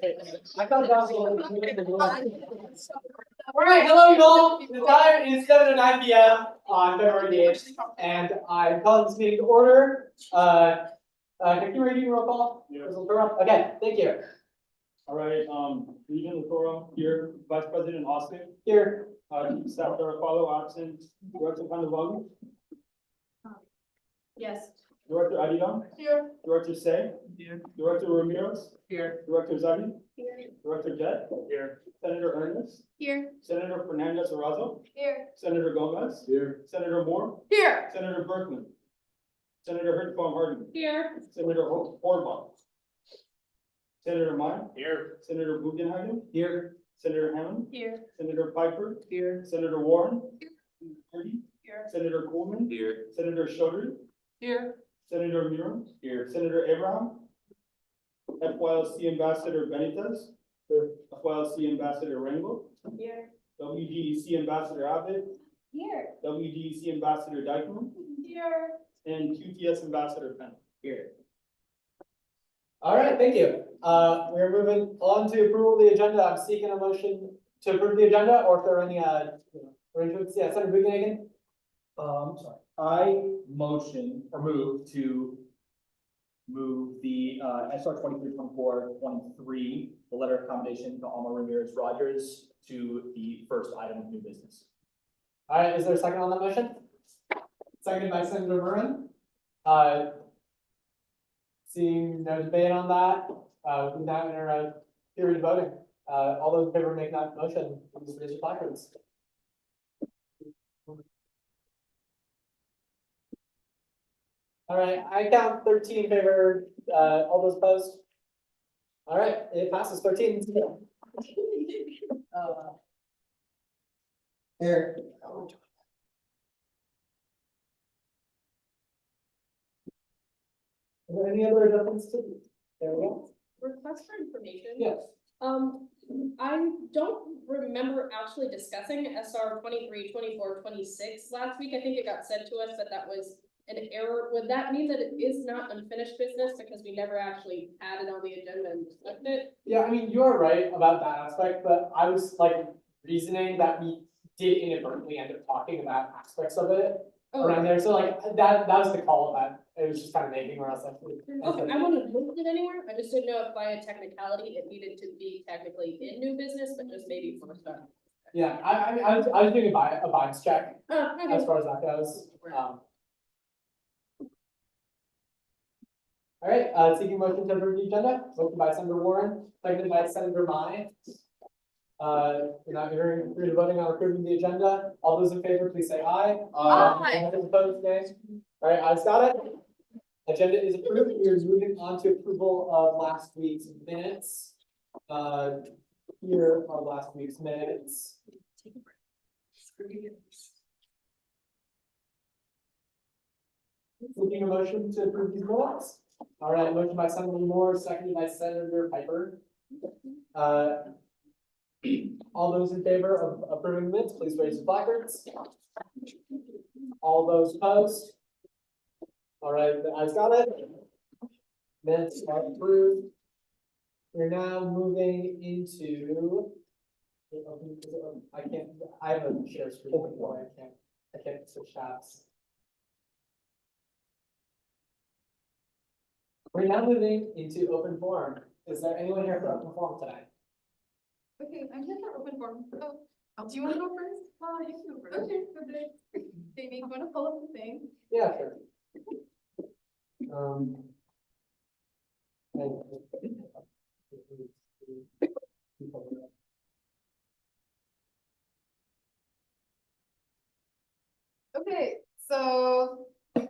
I thought that was all right, hello y'all. The time is 7:09 p.m. on February 8th, and I'm calling this meeting to order. Can you read roll call? Yes. Okay, thank you. All right, Regent Latour here, Vice President Austin, Here. Chief Staff Director Follow absent, Director Kandavali, Yes. Director Adidam, Here. Director Say, Here. Director Ramirez, Here. Director Zadi, Here. Director Jet, here, Senator Ernest, Here. Senator Fernandez Orazo, Here. Senator Gomez, Here. Senator Moore, Here. Senator Berkman, Senator Hurtfong Harden, Here. Senator Horbach, Senator Meyer, Here. Senator Bugenhagen, Here. Senator Hammond, Here. Senator Piper, Here. Senator Warren, Here. Senator Coleman, Here. Senator Chaudhry, Here. Senator Muir, here, Senator Abraham, FYLC Ambassador Benitez, FYLC Ambassador Rangel, Here. WGEC Ambassador Abbott, Here. WGEC Ambassador Dykeman, Here. and QTS Ambassador Penn. Here. All right, thank you. We're moving on to approval of the agenda. I'm seeking a motion to approve the agenda, or if there are any arrangements. Yeah, Senator Buchanan. Sorry, I motion or move to move the SR 2324-23, the letter of commendation to Alma Ramirez Rogers, to the first item of new business. All right, is there a second on that motion? Seconded by Senator Murrin. Seeing no debate on that, we now enter a period of voting. All those in favor of making that motion, please raise your placards. All right, I count 13 in favor, all those opposed. All right, it passes 13. Here. Are there any other adjustments to? There we go. Request for information. Yes. I don't remember actually discussing SR 23, 24, 26 last week. I think it got said to us that that was an error. Would that mean that it is not unfinished business because we never actually had it on the agenda and discussed it? Yeah, I mean, you're right about that aspect, but I was like reasoning that we did inadvertently end up talking about aspects of it around there. So like that was the call that it was just kind of making where I was like, Okay, I wouldn't have moved it anywhere. I just didn't know if by a technicality it needed to be technically in new business, but just maybe for start. yeah, I mean, I was doing a vibes check Oh, okay. as far as that goes. All right, seeking motion to approve the agenda, motion by Senator Warren, seconded by Senator Mai. You're not hearing, you're voting on approving the agenda. All those in favor, please say aye. Aye. All those opposed, nay. All right, I've got it. Agenda is approved. We are moving on to approval of last week's minutes. Here are last week's minutes. Seeking a motion to approve these minutes. All right, motion by Senator Moore, seconded by Senator Piper. All those in favor of approving the minutes, please raise your placards. All those opposed? All right, I've got it. Minutes are approved. We're now moving into. I have a share screen. I can't switch tabs. We're now moving into open forum. Is there anyone here for open forum tonight? Okay, I'm here for open forum. Oh, do you want to go first? You can go first. Okay. Jamie, you want to pull up the thing? Yeah, sure. Okay, so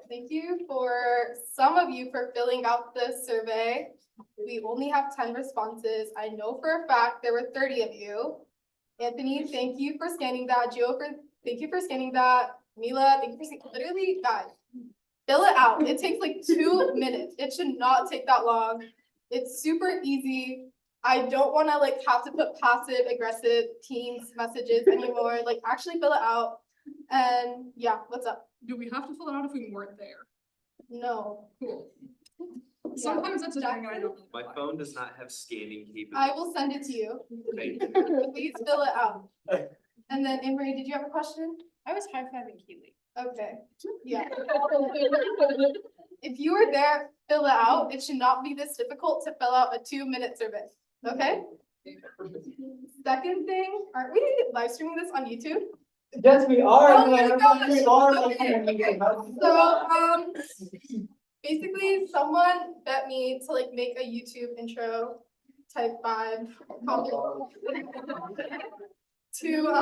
thank you for some of you for filling out this survey. We only have 10 responses. I know for a fact there were 30 of you. Anthony, thank you for scanning that. Gio, thank you for scanning that. Mila, thank you for scanning. Literally, guys, fill it out. It takes like 2 minutes. It should not take that long. It's super easy. I don't want to like have to put passive aggressive Teams messages anymore. Like actually fill it out. And yeah, what's up? Do we have to fill it out if we weren't there? No. Cool. Sometimes it's a thing I don't. My phone does not have scanning I capability. will send it to you. Thank you. Please fill it out. And then Emery, did you have a question? I was high-fiving Keely. Okay, yeah. If you were there, fill it out. It should not be this difficult to fill out a 2-minute survey, okay? Second thing, aren't we live streaming this on YouTube? Yes, we are. Oh my gosh. We are. So, basically, someone bet me to like make a YouTube intro type vibe to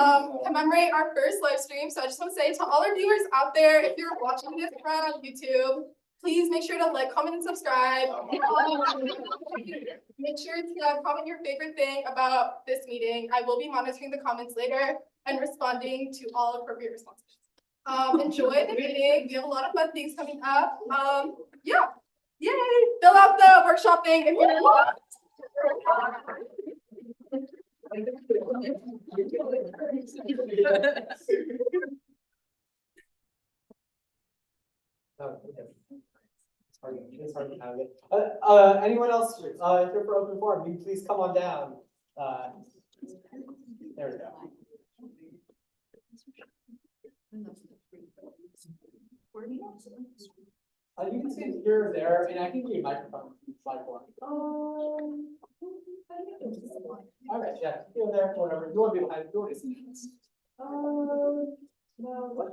commemorate our first live stream. So I just want to say to all our viewers out there, if you're watching this from YouTube, please make sure to like, comment, and subscribe. Make sure to comment your favorite thing about this meeting. I will be monitoring the comments later and responding to all appropriate responses. Enjoy the meeting. We have a lot of fun things coming up. Yeah. Yay! Fill out the workshop thing if you want. It's hard to have it. Anyone else, here for open forum, you please come on down. There we go. You can sit here or there, and I can give you a microphone. Slide one. All right, yeah, go there, whatever. You want to be behind, you want to see. No, what?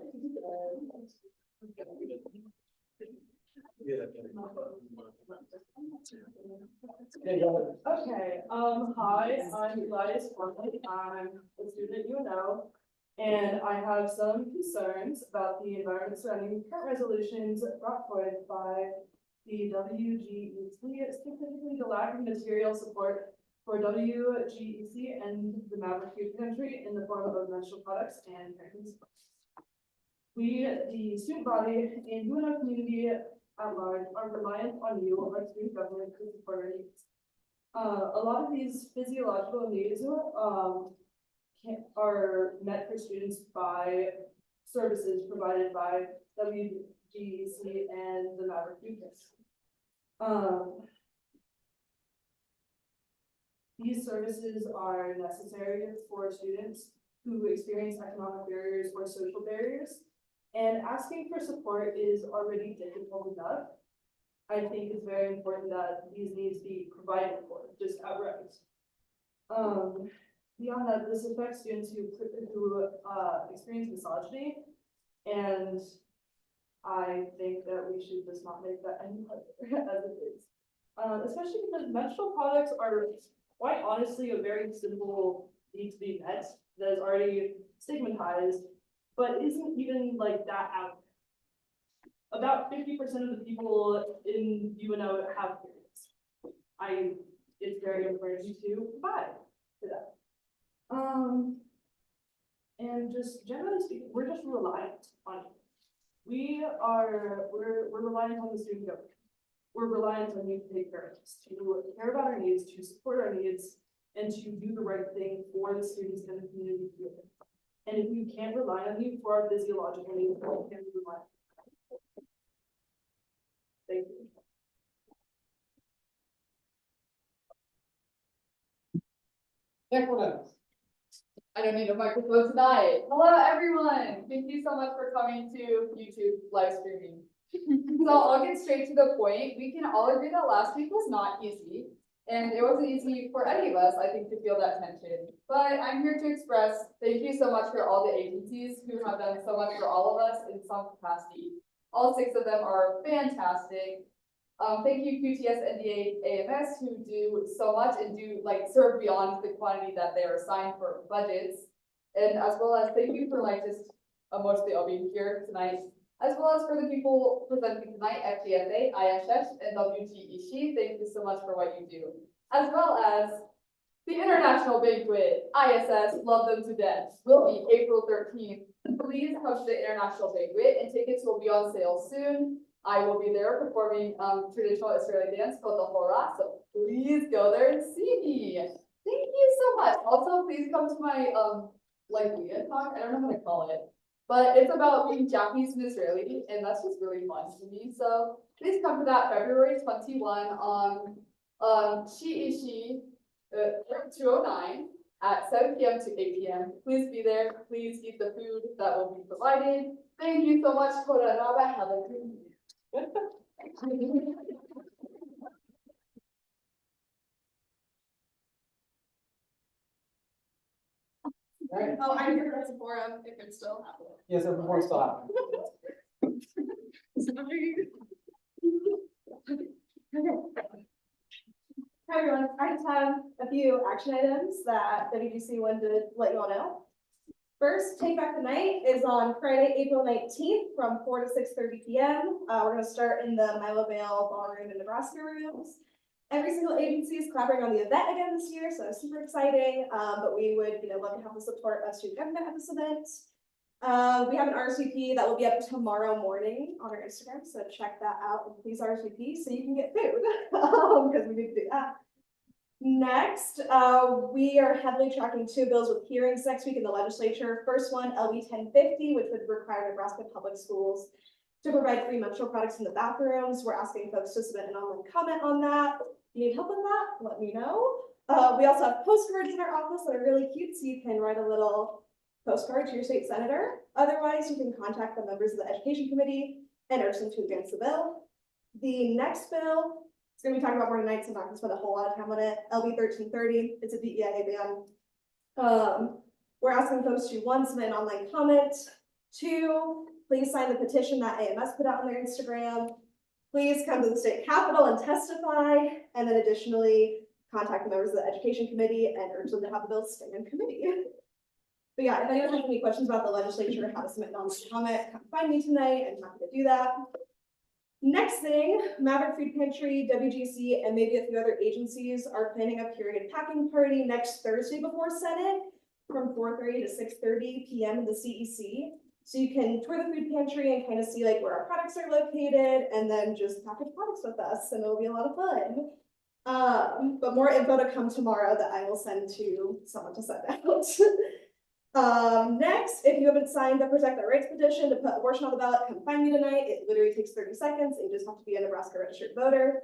Yeah, go ahead. Okay, hi, I'm Elias Worley. I'm a student at UNO. And I have some concerns about the environment surrounding current resolutions brought forth by the WGEC, specifically the lack of material support for WGEC and the Maverick Youth Country in the form of menstrual products and parenting supplies. We, the student body and UNO community at large, are reliant on you, our student government, to support our needs. A lot of these physiological needs are met for students by services provided by WGEC and the Maverick Youth Country. These services are necessary for students who experience economic barriers or social barriers, and asking for support is already difficult enough. I think it's very important that these needs be provided for, just outright. Beyond that, this affects students who experience misogyny, and I think that we should just not make that any harder as it is. Especially because menstrual products are quite honestly a very simple need to be met that is already stigmatized, but isn't even like that out. About 50% of the people in UNO have periods. It's very important to provide for that. And just generally speaking, we're just reliant on you. We're reliant on the student government. We're reliant on you to take care of us, to care about our needs, to support our needs, and to do the right thing for the students and the community here. And if we can't rely on you for our physiological needs, we can't rely on you. Thank you. Everyone else. I don't need a microphone tonight. Hello, everyone. Thank you so much for coming to YouTube live streaming. So I'll get straight to the point. We can all agree that last week was not easy, and it wasn't easy for any of us, I think, to feel that tension. But I'm here to express thank you so much for all the agencies who have done so much for all of us in some capacity. All 6 of them are fantastic. Thank you, QTS, NDA, AMS, who do so much and do serve beyond the quantity that they are assigned for budgets. And as well as thank you for just emotionally all being here tonight, as well as for the people presenting tonight, FGSA, ISS, and WGEC. Thank you so much for what you do. As well as the International Banquet, ISS, love them to death, will be April 13th. Please come to the International Banquet, and tickets will be on sale soon. I will be there performing traditional Israeli dance called the Hora, so please go there and see me. Thank you so much. Also, please come to my Leah talk. I don't know how to call it. But it's about being Japanese and Israeli, and that's just really fun to me. So please come to that February 21 on Shiishi 209 at 7 p.m. to 8 p.m. Please be there. Please eat the food that will be provided. Thank you so much, Koranaba. Have a good evening. All right, Oh, I'm here for forum if it's still happening. yes, sir, before we still happen. Hi everyone, I just have a few action items that WGC wanted to let you all know. First, Take Back the Night is on Friday, April 19th from 4 to 6:30 p.m. We're gonna start in the Milo Vale Ballroom in Nebraska rooms. Every single agency is collaborating on the event again this year, so super exciting. But we would, love to have the support of student government at this event. We have an RSVP that will be up tomorrow morning on our Instagram, so check that out and please RSVP so you can get food, because we need to do that. Next, we are heavily tracking 2 bills with hearings next week in the legislature. First one, LB 1050, which would require Nebraska public schools to provide free menstrual products in the bathrooms. We're asking folks to submit an online comment on that. If you need help with that, let me know. We also have postcards in our office that are really cute, so you can write a little postcard to your state senator. Otherwise, you can contact the members of the Education Committee and urge them to advance the bill. The next bill is going to be talking about morning nights. I'm not going to spend a whole lot of time on it. LB 1330, it's a DEIA ban. We're asking folks to 1, submit an online comment, 2, please sign the petition that AMS put out on their Instagram. Please come to the state capitol and testify. And then additionally, contact the members of the Education Committee and urge them to have the bill stay in committee. But yeah, if anyone has any questions about the legislature, how to submit an online comment, come find me tonight. I'm happy to do that. Next thing, Maverick Food Pantry, WGC, and maybe a few other agencies are planning a period packing party next Thursday before Senate from 4:30 to 6:30 p.m. in the CEC. So you can tour the food pantry and kind of see like where our products are located and then just package products with us, and it'll be a lot of fun. But more info to come tomorrow that I will send to someone to send out. Next, if you haven't signed the Protect Our Rights petition to put abortion on the ballot, come find me tonight. It literally takes 30 seconds. You just have to be a Nebraska registered voter.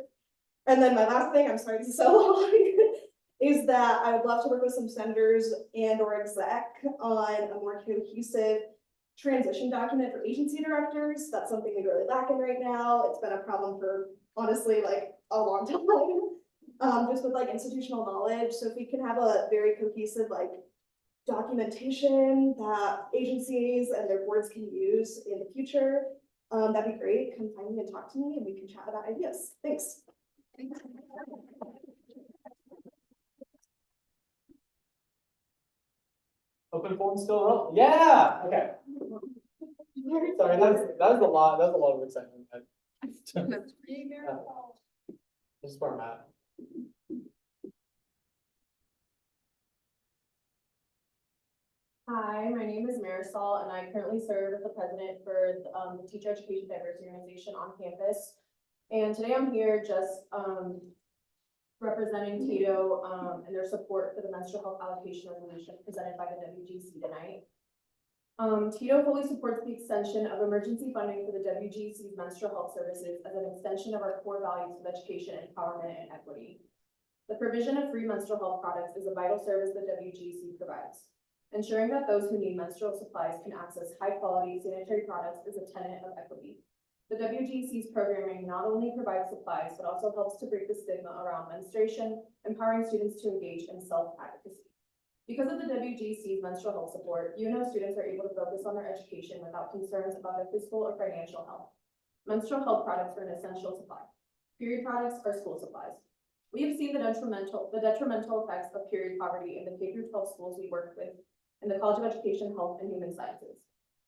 And then my last thing, I'm sorry this is so long, is that I would love to work with some senators and or exec on a more cohesive transition document for agency directors. That's something we really lack in right now. It's been a problem for honestly like a long time, just with like institutional knowledge. So if we can have a very cohesive like documentation that agencies and their boards can use in the future, that'd be great. Come find me and talk to me and we can chat about ideas. Thanks. Open forum still rolling? Yeah, okay. Sorry, that was a lot of excitement. This is where I'm at. Hi, my name is Marisol, and I currently serve as the president for the Teacher Education Diversity Organization on campus. And today I'm here just representing Tito and their support for the menstrual health allocation resolution presented by the WGC tonight. Tito fully supports the extension of emergency funding for the WGC's menstrual health services as an extension of our core values of education, empowerment, and equity. The provision of free menstrual health products is a vital service the WGC provides. Ensuring that those who need menstrual supplies can access high-quality sanitary products is a tenet of equity. The WGC's programming not only provides supplies, but also helps to break the stigma around menstruation, empowering students to engage in self-advocacy. Because of the WGC's menstrual health support, UNO students are able to focus on their education without concerns about their physical or financial health. Menstrual health products are an essential supply. Period products are school supplies. We have seen the detrimental effects of period poverty in the K-12 schools we work with in the College of Education, Health, and Human Sciences.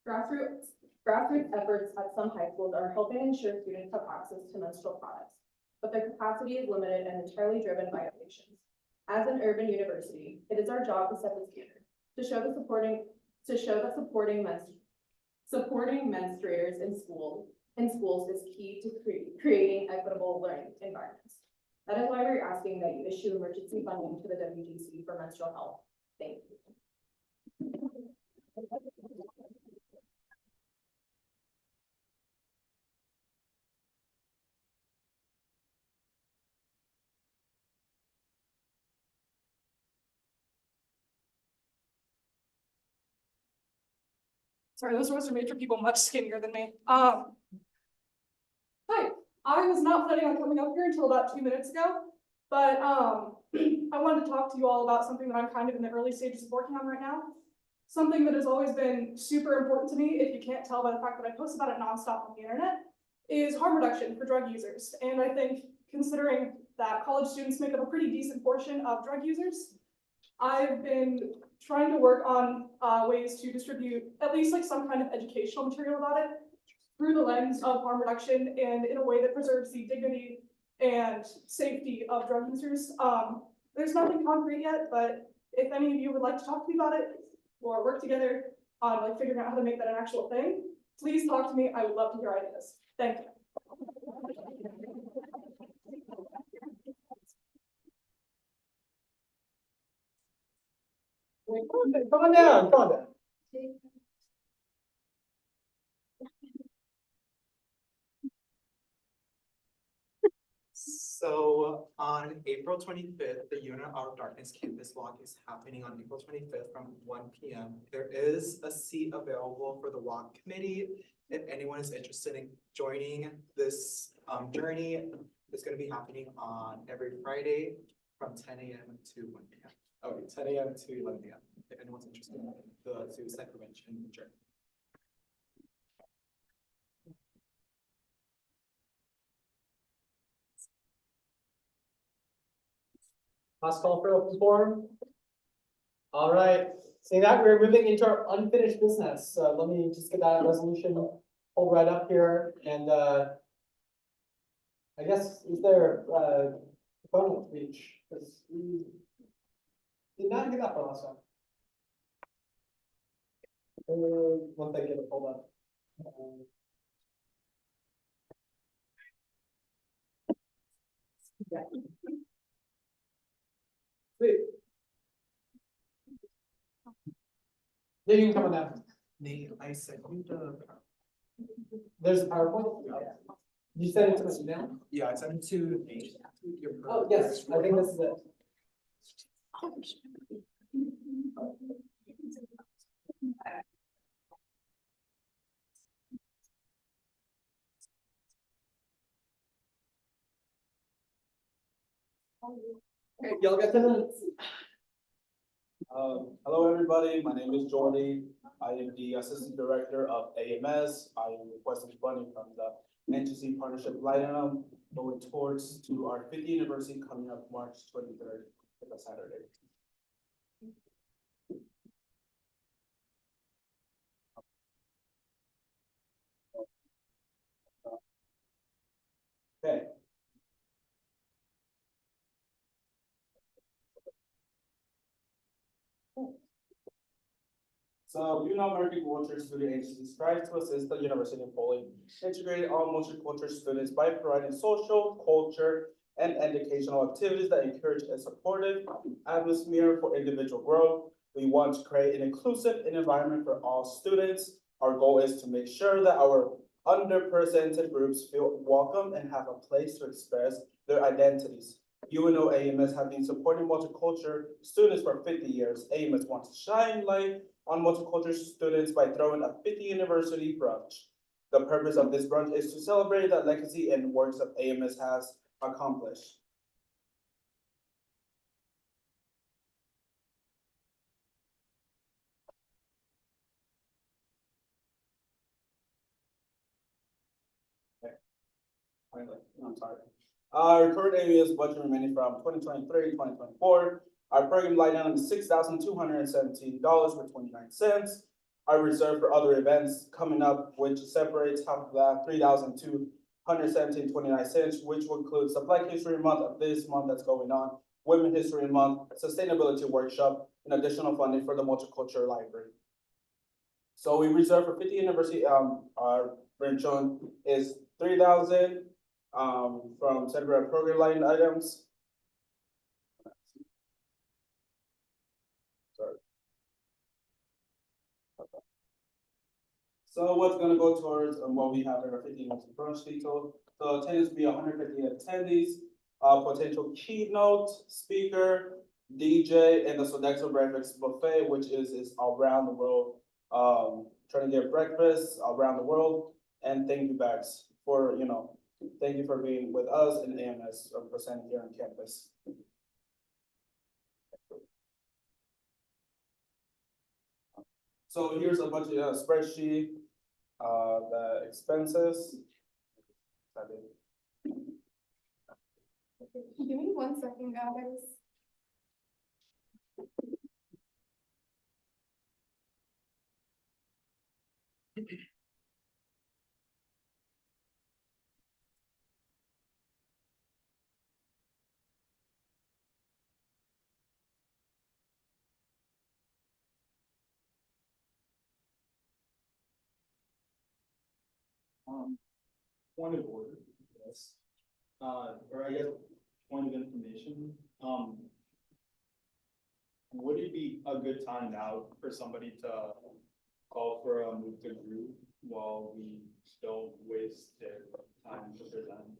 Grassroots efforts at some high schools are helping ensure students have access to menstrual products, but their capacity is limited and entirely driven by donations. As an urban university, it is our job to set the standard, to show that supporting menstruators in schools is key to creating equitable learning environments. That is why we're asking that you issue emergency funding to the WGC for menstrual health. Thank you. Sorry, those words are made for people much skinnier than me. Hi, I was not planning on coming up here until about 2 minutes ago, but I wanted to talk to you all about something that I'm kind of in the early stages of working on right now. Something that has always been super important to me, if you can't tell by the fact that I post about it nonstop on the internet, is harm reduction for drug users. And I think considering that college students make up a pretty decent portion of drug users, I've been trying to work on ways to distribute at least like some kind of educational material about it through the lens of harm reduction and in a way that preserves the dignity and safety of drug users. There's nothing concrete yet, but if any of you would like to talk to me about it or work together on like figuring out how to make that an actual thing, please talk to me. I would love to hear ideas. Thank you. Come on down, come on down. So on April 25th, the Unit of Darkness Campus Walk is happening on April 25th from 1 p.m. There is a seat available for the walk committee. If anyone is interested in joining this journey, it's going to be happening on every Friday from 10 a.m. to 1 p.m. Oh, 10 a.m. to 11 p.m. If anyone's interested in the suicide prevention journey. Last call for open forum. All right, seeing that, we're moving into our unfinished business. So let me just get that resolution pulled right up here. And I guess, is there proponent speech? Because we did not get that for last time. Once I get it pulled up. Sweet. Yeah, you can come on down. Nate, I sent you the. There's a PowerPoint. You sent it to my email? Yeah, I sent it to Nate. Oh, yes, I think this is it. Okay, y'all got 10 minutes. Hello, everybody. My name is Jordy. I am the Assistant Director of AMS. I am requesting funding from the NTC Partnership Line Item going towards to our 50th anniversary coming up March 23rd, it's a Saturday. Okay. So, American Culture Student Agency strives to assist the University of Poland integrate all multicultural students by providing social, culture, and educational activities that encourage a supportive atmosphere for individual growth. We want to create an inclusive environment for all students. Our goal is to make sure that our underrepresented groups feel welcome and have a place to express their identities. UNO AMS have been supporting multicultural students for 50 years. AMS wants to shine light on multicultural students by throwing a 50th anniversary brunch. The purpose of this brunch is to celebrate the legacy and works that AMS has accomplished. Okay. Finally, I'm sorry. Our current AMS budget remaining from 2023 to 2024. Our program line item is $6,217 for 29 cents. Our reserve for other events coming up, which separates half of that, $3,217.29, which will include Black History Month of this month that's going on, Women's History Month, Sustainability Workshop, and additional funding for the Multicultural Library. So we reserve for 50th anniversary, our branch on is $3,000 from separate program line items. Sorry. So what's gonna go towards what we have in our 50 minutes brunch detail. So attendance will be 150 attendees, potential keynote speaker, DJ, and the Sodexo breakfast buffet, which is around the world trying to get breakfast around the world, and thank you bags for, thank you for being with us in AMS presenting here on campus. So here's a budget spreadsheet, the expenses. Give me 1 second, guys. Point of order, yes. Or I guess, point of information, would it be a good time now for somebody to call for a move to group while we don't waste their time to present?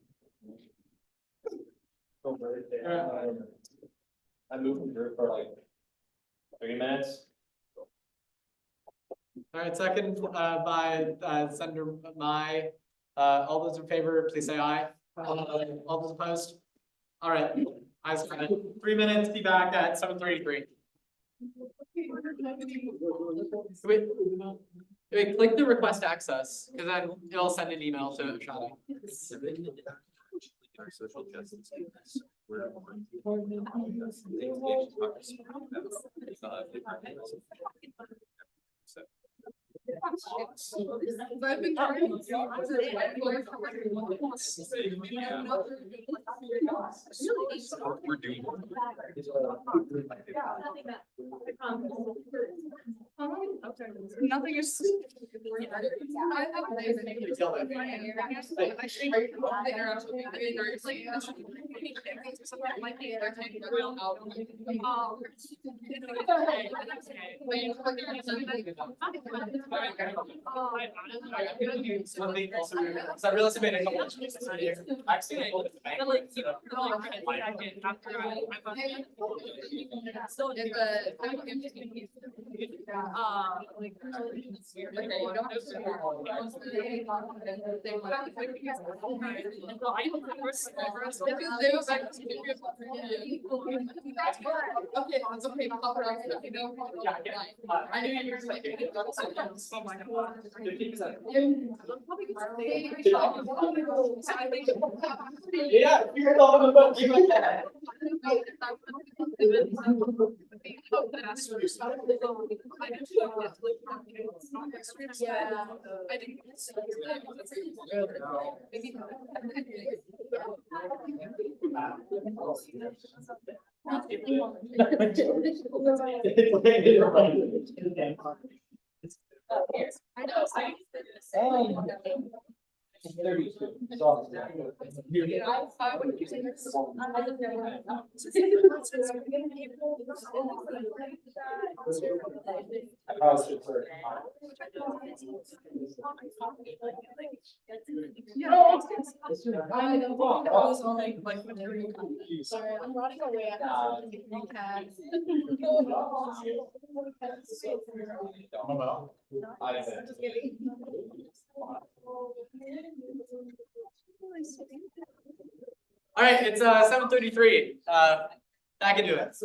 I moved the group for like 3 minutes. All right, second, by, Senator Mai. All those in favor, please say aye. All those opposed? All right, ayes have it. 3 minutes, be back at 7:33. Wait, click the request access, because then it'll send an email to Shada. Our social justice movements, I've been trying to. we're doing. Nothing is. So I realized I made a couple of changes here. Actually, I knew you were saying. Yeah, you're talking about you like that. Sorry, I'm running away. All right, it's 7:33. Back into it.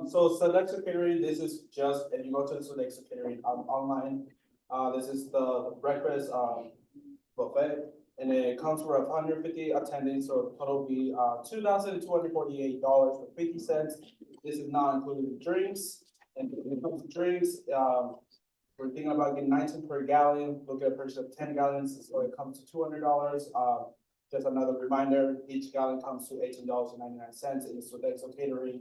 So select secretary, this is just, if you go to the select secretary online, this is the breakfast, buffet. And it comes for 150 attendees, so the total will be, $2,248.50. This is not including drinks, and when it comes to drinks, we're thinking about getting 19 per gallon, look at a purchase of 10 gallons, so it comes to $200. Just another reminder, each gallon comes to $18.99 in the Sodexo catering.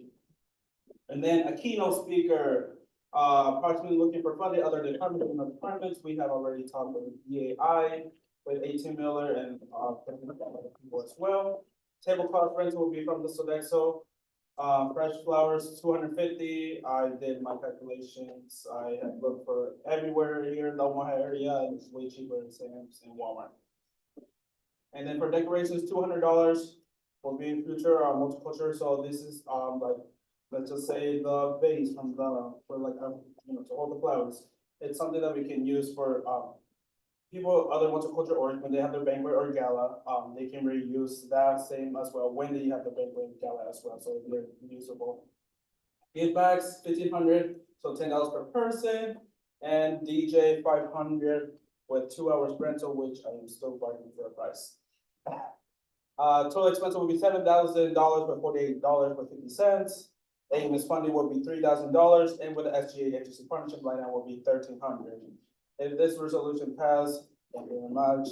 And then a keynote speaker, approximately looking for funding other departments. We have already talked with EAI, with 18 Miller and, people as well. Tablecloth rental will be from the Sodexo. Fresh flowers, 250. I did my calculations. I had looked for everywhere here in the Omaha area, and it's way cheaper in Sam's and Walmart. And then for decorations, $200 will be in future, multicultural, so this is, like, let's just say the vase from for like, to hold the flowers. It's something that we can use for, people, other multicultural, or when they have their banquet or gala, they can reuse that same as well, when they have the banquet and gala as well, so they're reusable. Gift bags, 1,500, so $10 per person, and DJ 500 with 2 hours rental, which I am still bargaining for a price. Total expense will be $7,000 for $48.50. AMS funding will be $3,000, and with the SGA agency partnership line item will be $1,300. If this resolution passed, thank you very much.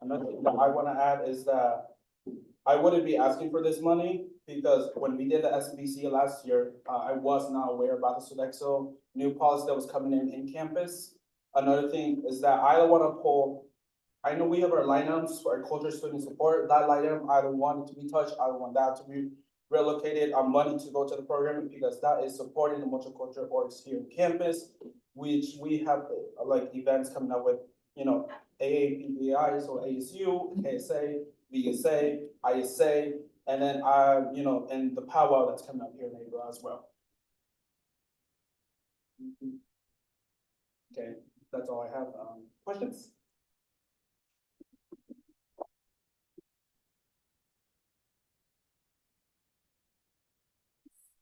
Another thing that I want to add is that I wouldn't be asking for this money because when we did the SBC last year, I was not aware about the Sodexo new policy that was coming in campus. Another thing is that I don't want to pull. I know we have our line items for our culture student support. That line item, I don't want it to be touched. I don't want that to be relocated. Our money to go to the program because that is supporting the multicultural orgs here on campus, which we have like events coming up with, AAPBI, so ASU, KSA, VSA, ISA, and then and the powwow that's coming up here in April as well. Okay, that's all I have. Questions?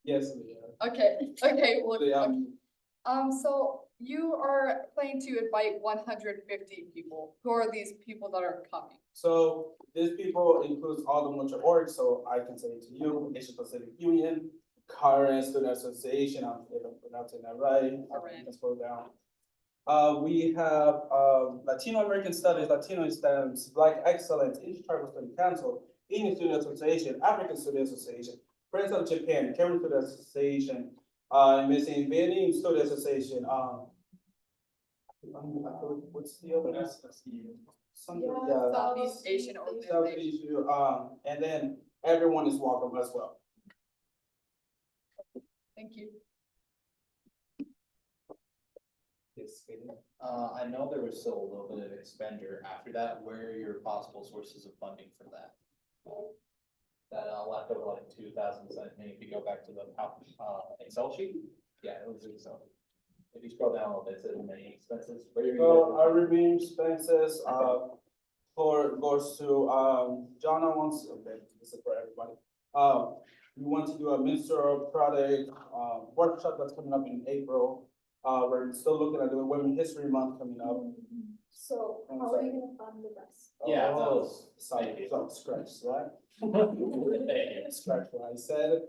Yes, Leah. Okay, well, Leah, so you are planning to invite 150 people. Who are these people that are coming? So these people includes all the multi orgs, so I can say to you, Asia Pacific Union, Current Student Association, if I'm pronouncing that right. Let's go down. We have Latino American Studies, Latino Studies, Black Excellence, Intertribal Study Council, Indian Student Association, African Student Association, Friends of Japan, Cameroon Student Association, missing Vietnamese Student Association. What's the other? Southeast Asian organization. And then everyone is welcome as well. Thank you. Yes, I know there was still a little bit of expenditure after that. Where are your possible sources of funding for that? That left over like 2,000, if you go back to the Excel sheet. Yeah, it was Excel. If you scroll down a little bit, it says remaining expenses. So our remaining expenses goes to Jonna wants, okay, this is for everybody. We want to do a ministerial product workshop that's coming up in April. We're still looking at doing Women's History Month coming up. So how are you gonna fund the rest? Yeah, Sorry, scratch that. Thank you. Scratch what I said.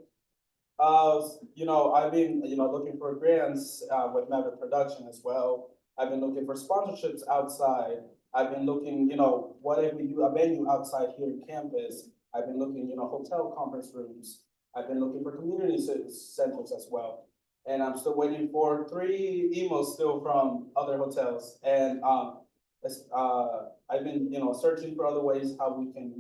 I've been, looking for grants, with Maverick Production as well. I've been looking for sponsorships outside. I've been looking, what if we do a venue outside here in campus? I've been looking, hotel conference rooms. I've been looking for community centers as well. And I'm still waiting for 3 emails still from other hotels. And, I've been, searching for other ways how we can,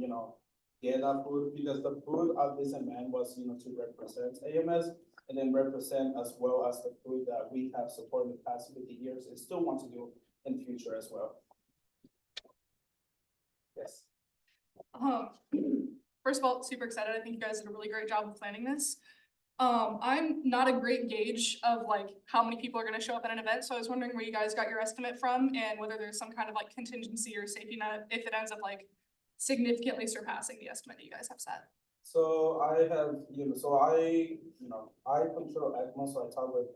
get that food, because the food of this event was, to represent AMS and then represent as well as the food that we have supported the past 50 years and still want to do in the future as well. Yes. First of all, super excited. I think you guys did a really great job of planning this. I'm not a great gauge of like how many people are gonna show up at an event, so I was wondering where you guys got your estimate from and whether there's some kind of like contingency or safety net if it ends up like significantly surpassing the estimate that you guys have set. So I have, I control ECMO, so I talk with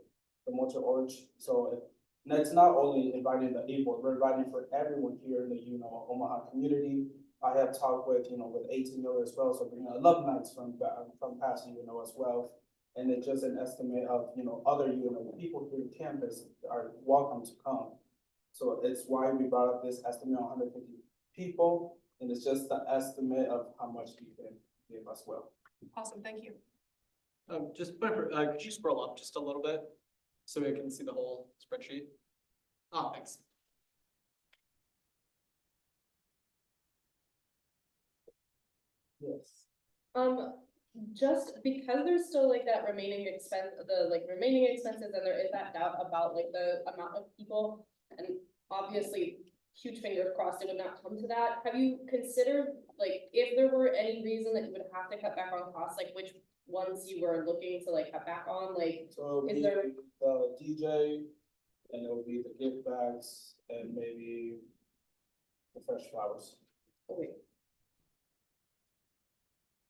the motor org. So that's not only inviting the people, we're inviting for everyone here in the, Omaha community. I have talked with, with 18 Miller as well, so bringing alumni from past, as well. And it's just an estimate of, other, people here on campus are welcome to come. So it's why we brought up this estimate of 150 people. And it's just the estimate of how much we can give as well. Awesome, thank you. Could you scroll up just a little bit so we can see the whole spreadsheet? Oh, thanks. Yes. just because there's still like that remaining expense, the like remaining expenses, and there is that doubt about like the amount of people, and obviously, huge fingers crossed it would not come to that. Have you considered, like, if there were any reason that you would have to cut back on costs, like which ones you were looking to like cut back on, like, So is we, there? the DJ, and it'll be the gift bags, and maybe the fresh flowers. Oh, wait,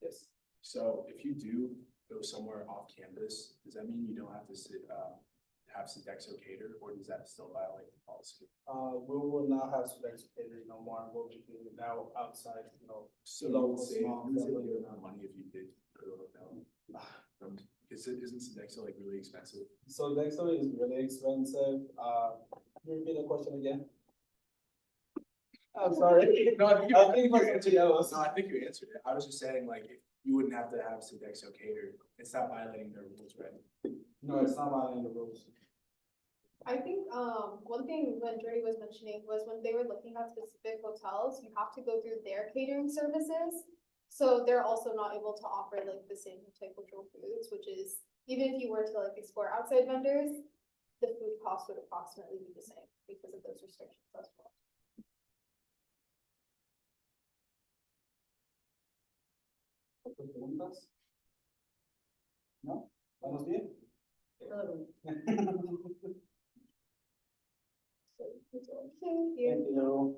Yes. So if you do go somewhere off campus, does that mean you don't have to have Sodexo cater, or does that still violate the policy? We will not have Sodexo catering no more, we'll be doing it now outside, So Local, you would save, small, you would save a family. good amount of money if you did go to a hotel. Isn't Sodexo like really expensive? Sodexo is really expensive, can you repeat the question again? I'm sorry. No, I think I think you it's answered something else. No, I think you answered it. I was just saying, like, if you wouldn't have to have Sodexo cater, it's not violating their rules, right? No, it's not violating the rules. I think, one thing when Jordy was mentioning was when they were looking at specific hotels, you have to go through their catering services. So they're also not able to offer like the same type of foods, which is, even if you were to like explore outside vendors, the food cost would approximately be the same because of those restrictions as well. No, vamos bien. Thank you. Thank you.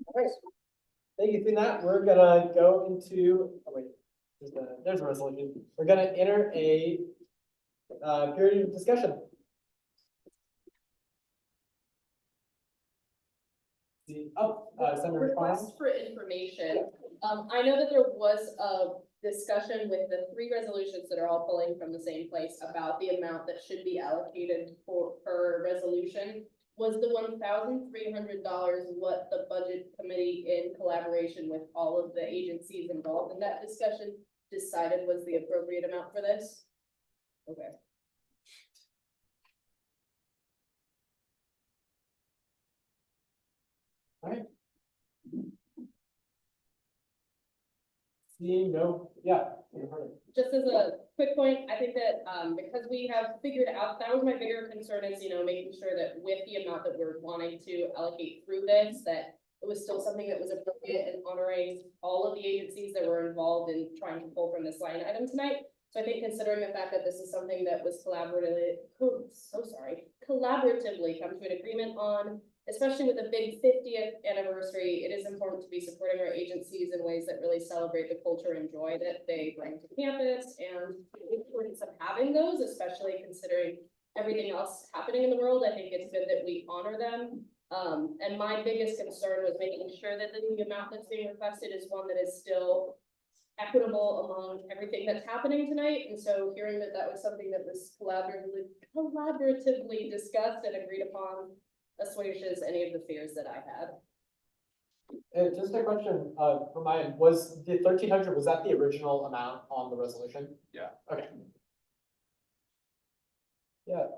Alright, thank you, seeing that, we're gonna go into, oh wait, there's a resolution. We're gonna enter a period of discussion. Senator Farnum? Request for information. I know that there was a discussion with the three resolutions that are all pulling from the same place about the amount that should be allocated for per resolution. Was the $1,300 what the budget committee, in collaboration with all of the agencies involved in that discussion, decided was the appropriate amount for this? Okay. Seeing no, yeah. you've heard it. Just as a quick point, I think that, because we have figured out, that was my bigger concern is, making sure that with the amount that we're wanting to allocate through this, that it was still something that was appropriate and honoring all of the agencies that were involved in trying to pull from this line item tonight. So I think considering the fact that this is something that was collaboratively come to an agreement on, especially with a big 50th anniversary, it is important to be supporting our agencies in ways that really celebrate the culture and joy that they bring to campus, and the importance of having those, especially considering everything else happening in the world. I think it's good that we honor them. And my biggest concern was making sure that the amount that's being requested is one that is still equitable among everything that's happening tonight. And so hearing that that was something that was collaboratively discussed and agreed upon assuages any of the fears that I had. Just a question, from my end, was the 1,300, was that the original amount on the resolution? Yeah. Okay. Yeah.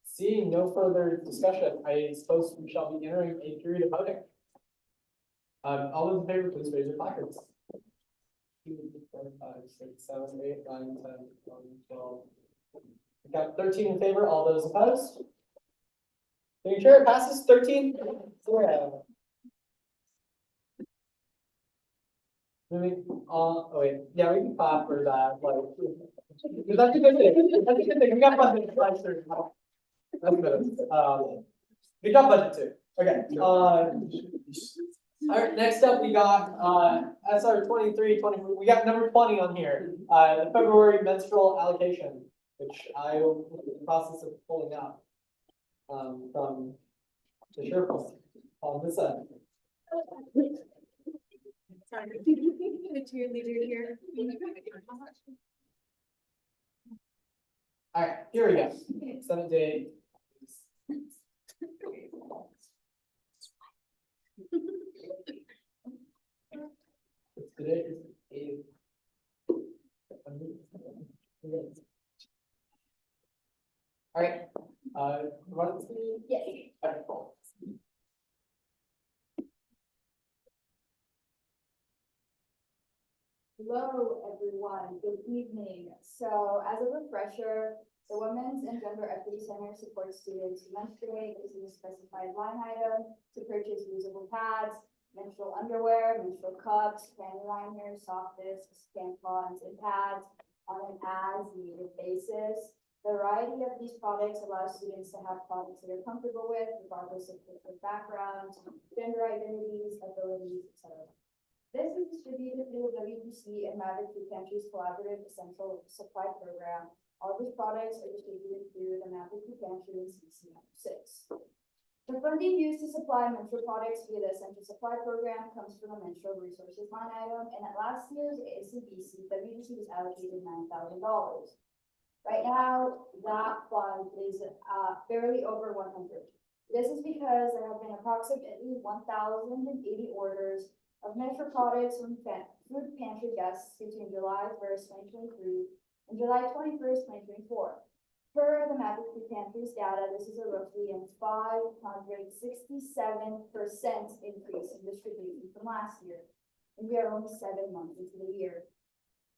Seeing no further discussion, I suppose we shall be entering a period of voting. All those in favor, please raise your placards. 2, 4, 5, 6, 7, 8, 9, 10, 11, 12. We got 13 in favor, all those opposed? Making sure it passes 13? Yeah. Moving on, oh wait, yeah, we can clap for that, like. That's a good thing, that's a good thing, we got budget last year. That's good, we got budget too, okay, alright, next up, we got, SR 2320, we got number 20 on here. The February menstrual allocation, which I will, in the process of pulling up. From the Sherpas on this side. Sorry, the cheerleader here. Alright, here we go, 7 to 8. Today is 8. Alright, Runcie? Yes. Okay, cool. Hello, everyone. Good evening. So as a refresher, the Women's and Gender Equity Center supports students who menstruate using a specified line item to purchase reusable pads, menstrual underwear, menstrual cups, panty liners, soft discs, tampons, and pads on an as-needed basis. The variety of these products allows students to have products they are comfortable with, regardless of cultural backgrounds, gender identities, abilities, etc. This is distributed through the WPC and Maverick Food Pantry's collaborative essential supply program. All these products are distributed through the Maverick Food Pantry and CC number 6. The funding used to supply menstrual products via the essential supply program comes from a menstrual resources line item, and at last year's ACBC, WPC was allocated $9,000. Right now, that fund is barely over 100. This is because there have been approximately 1,080 orders of menstrual products from food pantry guests between July 1st, 2023 and July 21st, 2024. Per the Maverick Food Pantry's data, this is a roughly 567% increase in distribution from last year, and we are only 7 months into the year.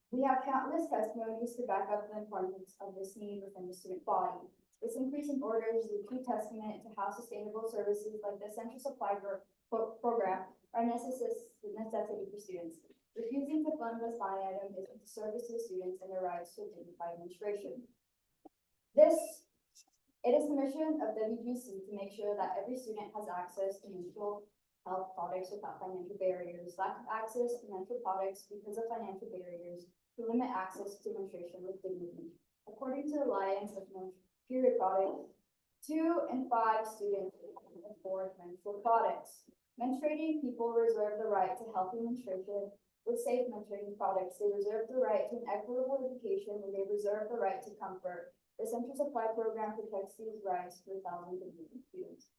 We have countless testimonies to back up the importance of this need within the student body. This increase in orders is a true testament to how sustainable services like the Essential Supply Program are a necessity for students. Refusing to fund this line item is a disservice to students and their rights to dignified menstruation. It is the mission of WGC to make sure that every student has access to menstrual health products without financial barriers. Lack of access to menstrual products because of financial barriers to limit access to menstruation with dignity. According to the Alliance of Period Products, 2 in 5 students can afford menstrual products. Menstruating people reserve the right to healthy menstruation with safe menstruating products. They reserve the right to an equitable education, and they reserve the right to comfort. The Essential Supply Program protects these rights for thousands of students.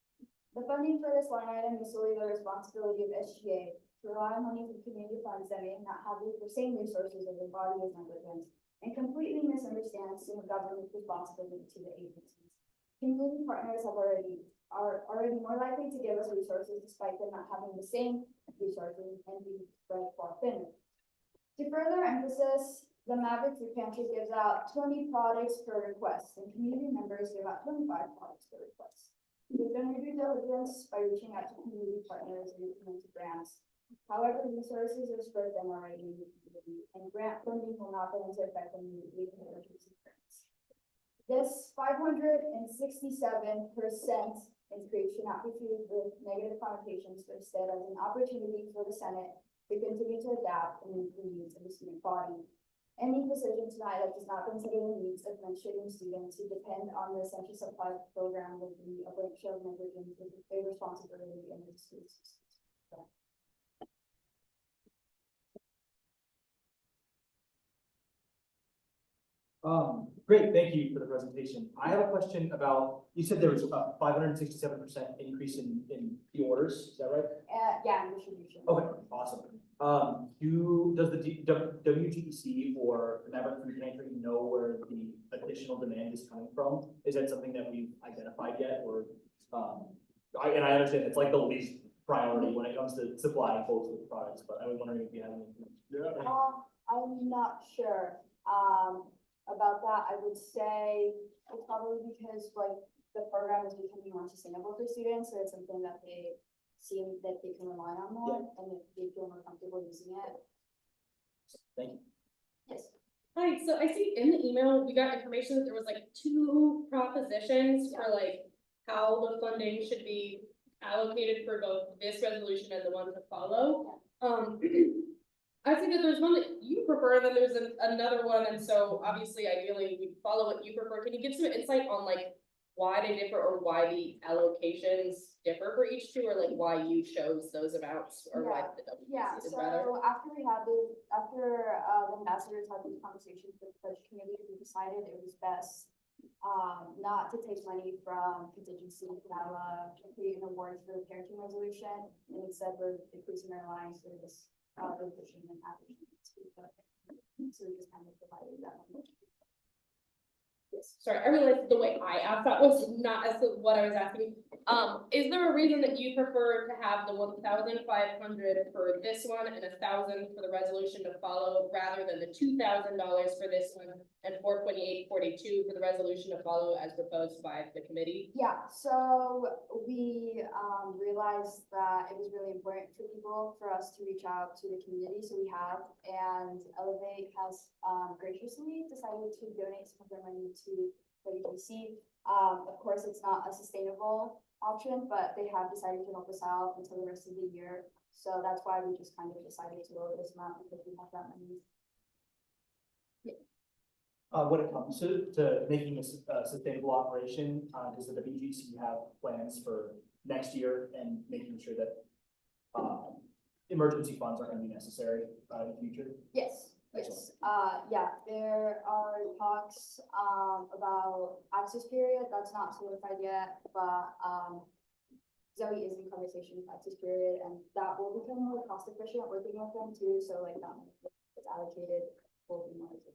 The funding for this line item is solely the responsibility of SGA. To rely on money from community funds that may not have the same resources as the body is negligent, and completely misunderstands student government's responsibility to the agencies. Community partners are already more likely to give us resources despite them not having the same resources and be spread far thinner. To further emphasis, the Maverick Food Pantry gives out 20 products per request, and community members give out 25 products per request. We've done our due diligence by reaching out to community partners and implementing grants. However, resources are spread thin already in the community, and grant funding will not go into effect immediately in emergency grants. This 567% increase should not be viewed with negative connotations, but instead as an opportunity for the Senate to continue to adapt and meet the needs of the student body. Any decision tonight that does not consider the needs of menstruating students who depend on the Essential Supply Program would be a blank show of negligence with a responsibility and the schools. Great, thank you for the presentation. I have a question about, you said there was a 567% increase in the orders, is that right? Yeah, and distribution. Okay, awesome. Does the WGEC or the Maverick Food Pantry know where the additional demand is coming from? Is that something that we've identified yet, or, I understand it's like the least priority when it comes to supplying folks with products, but I was wondering if you have any. Yeah. I'm not sure, about that. I would say it's probably because like the program is becoming more sustainable for students, so it's something that they seem that they can rely on more, and that they feel more comfortable using it. Thank you. Yes. Hi, so I see in the email, we got information that there was like 2 propositions for like how the funding should be allocated for both this resolution and the one to follow. I think that there's one that you prefer, then there's another one, and so obviously ideally we follow what you prefer. Can you give some insight on like why they differ or why the allocations differ for each 2, or like why you chose those amounts, or why the WPC is better? So after the ambassadors had these conversations with the budget committee, we decided it was best not to take money from contingency now create an award for the parenting resolution, and instead we're decreasing our lines for this resolution and application. So we just kind of provided that one. sorry, I realized the way I asked that was not as to what I was asking. Is there a reason that you prefer to have the 1,500 for this one and 1,000 for the resolution to follow, rather than the $2,000 for this one and 428.42 for the resolution to follow as proposed by the committee? Yeah, so we realized that it was really important for people, for us to reach out to the community, so we have, and Elevate has graciously decided to donate some of their money to WGC. Of course, it's not a sustainable option, but they have decided to help us out until the rest of the year. So that's why we just kind of decided to lower this amount, because we have that money. When it comes to making this a sustainable operation, does the WGC have plans for next year and making sure that emergency funds aren't going to be necessary in the future? Yes, yes. Yeah, there are talks about access period. That's not solidified yet, but Zoe is in conversation with access period, and that will become more cost efficient working with them too. So like that it's allocated will be more efficient.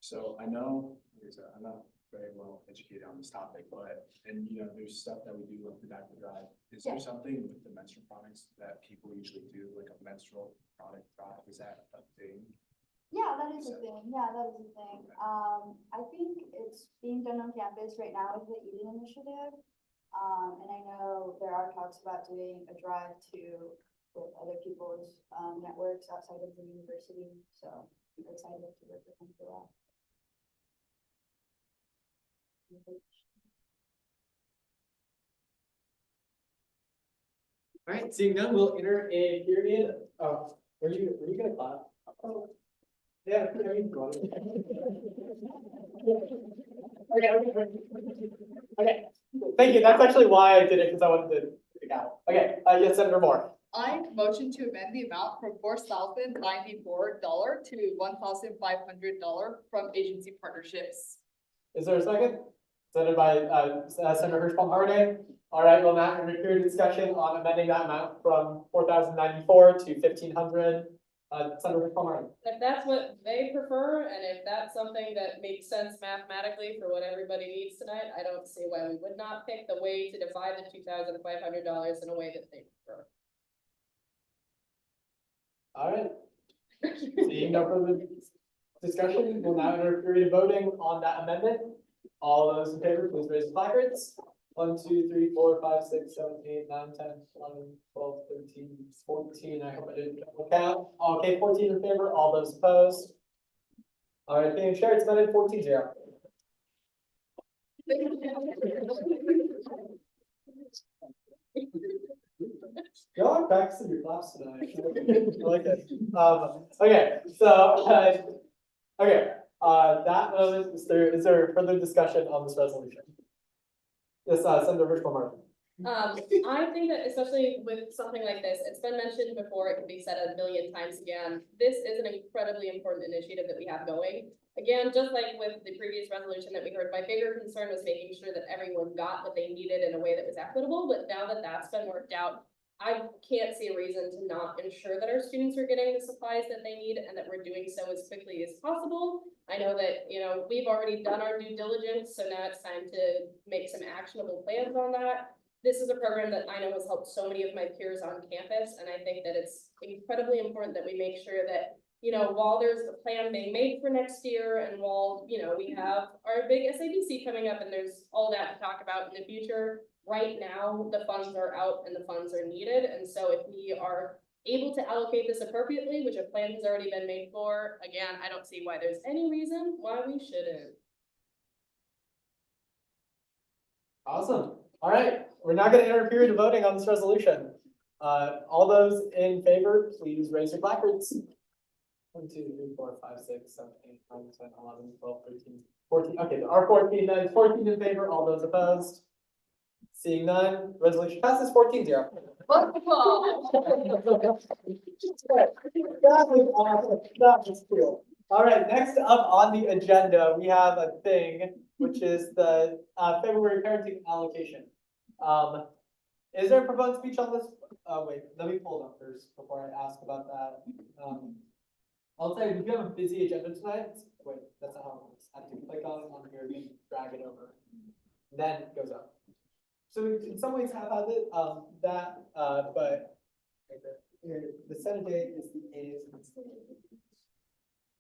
So I know, like I said, I'm not very well educated on this topic, but, and you know, there's stuff that we do like the diaper drive. Is there something with the menstrual products that people usually do, like a menstrual product drive? Is that a thing? Yeah, that is a thing. Yeah, that is a thing. I think it's being done on campus right now with the Eden Initiative. And I know there are talks about doing a drive to with other people's networks outside of the university. So I'm excited to work with them for that. All right, seeing none, we'll enter a period. Oh, were you gonna clap? Oh. Yeah, I mean, go on. Okay, thank you. That's actually why I did it, because I wanted to pick out. Okay, yes, Senator Moore. I motion to amend the amount from $4,094 to $1,500 from agency partnerships. Is there a second? Seconded by Senator Hirschbaum-Harday. All right, we'll now enter period discussion on amending that amount from 4,094 to 1,500. Senator Hirschbaum-Harday. If that's what they prefer, and if that's something that makes sense mathematically for what everybody needs tonight, I don't see why we would not pick the way to divide the $2,500 in a way that they prefer. All right. Seeing no further discussion, we'll now enter a period of voting on that amendment. All those in favor, please raise the placards. 1, 2, 3, 4, 5, 6, 7, 8, 9, 10, 11, 12, 13, 14. I hope I didn't double count. Okay, 14 in favor, all those opposed. All right, being shared, it's amended 14-0. Y'all are practicing your claps tonight. I like it. Okay, so okay, that moment, is there further discussion on this resolution? Yes, Senator Hirschbaum-Harday. I think that especially with something like this, it's been mentioned before, it can be said a million times again. This is an incredibly important initiative that we have going. Again, just like with the previous resolution that we heard, my bigger concern was making sure that everyone got what they needed in a way that was equitable. But now that that's been worked out, I can't see a reason to not ensure that our students are getting the supplies that they need and that we're doing so as quickly as possible. I know that, you know, we've already done our due diligence, so now it's time to make some actionable plans on that. This is a program that I know has helped so many of my peers on campus, and I think that it's incredibly important that we make sure that, you know, while there's a plan being made for next year, and while, you know, we have our big SABC coming up and there's all that to talk about in the future, right now the funds are out and the funds are needed. And so if we are able to allocate this appropriately, which a plan has already been made for, again, I don't see why there's any reason why we shouldn't. Awesome. All right, we're now going to enter a period of voting on this resolution. All those in favor, please raise your placards. 1, 2, 3, 4, 5, 6, 7, 8, 9, 10, 11, 12, 13, 14. Okay, there are 14. Then 14 in favor. All those opposed. Seeing none, resolution passes 14-0. That was cool. All right, next up on the agenda, we have a thing, which is the February parenting allocation. Is there a proposed speech on this? Wait, let me pull it up first before I ask about that. I'll say, we have a busy agenda tonight. Wait, that's not how it works. I have to click on here and drag it over. Then it goes up. So we in some ways have had it, but here, the Senate date is the 8th.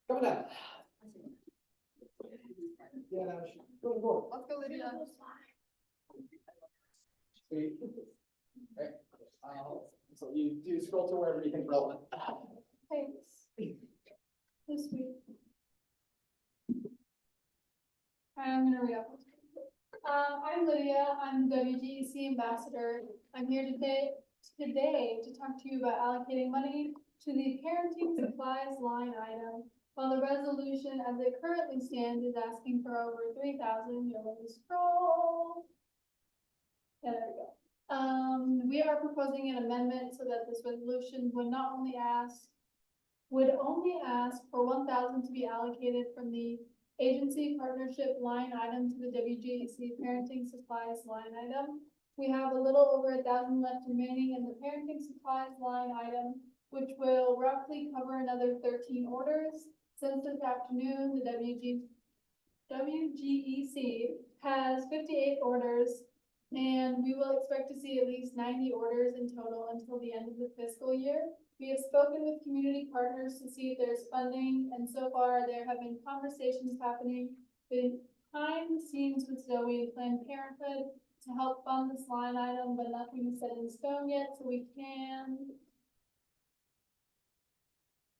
Coming up. Yeah, no, go forward. Let's go, Lydia. Sweet. Right. So you do scroll to wherever you think relevant. Thanks. So sweet. I'm gonna read off. I'm Lydia, I'm WGEC ambassador. I'm here today to talk to you about allocating money to the parenting supplies line item. While the resolution as it currently stands is asking for over 3,000, you'll let me scroll. Yeah, there we go. We are proposing an amendment so that this resolution would only ask for 1,000 to be allocated from the agency partnership line item to the WGEC parenting supplies line item. We have a little over 1,000 left remaining in the parenting supplies line item, which will roughly cover another 13 orders. Since this afternoon, the WGEC has 58 orders, and we will expect to see at least 90 orders in total until the end of the fiscal year. We have spoken with community partners to see if there's funding, and so far there have been conversations happening behind the scenes with Zoe and Planned Parenthood to help fund this line item, but nothing is set in stone yet,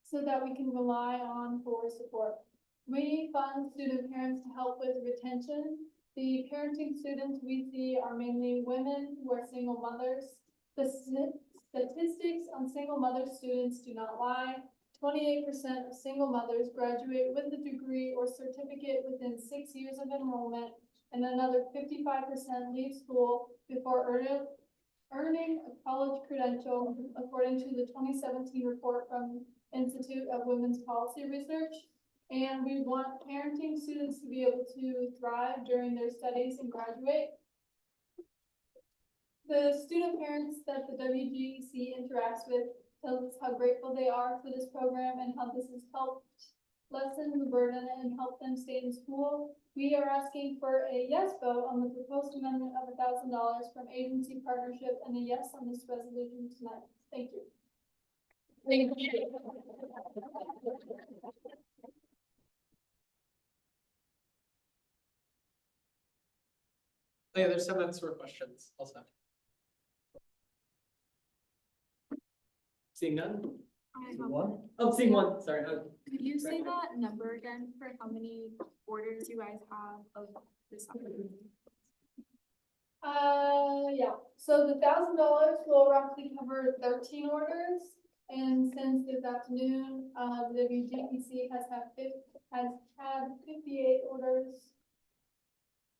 so that we can rely on for support. We fund student parents to help with retention. The parenting students we see are mainly women who are single mothers. The statistics on single mother students do not lie. 28% of single mothers graduate with a degree or certificate within 6 years of enrollment, and another 55% leave school before earning a college credential, according to the 2017 report from Institute of Women's Policy Research. And we want parenting students to be able to thrive during their studies and graduate. The student parents that the WGEC interacts with tell us how grateful they are for this program and how this has helped lessen the burden and help them stay in school. We are asking for a yes vote on the proposed amendment of $1,000 from agency partnership and a yes on this resolution tonight. Thank you. Thank you. Oh, yeah, there's 7 minutes for questions also. Seeing none? Seeing one, sorry. Could you say that number again for how many orders you guys have of this? Yeah, so the $1,000 will roughly cover 13 orders. And since this afternoon, the WGEC has had 58 orders,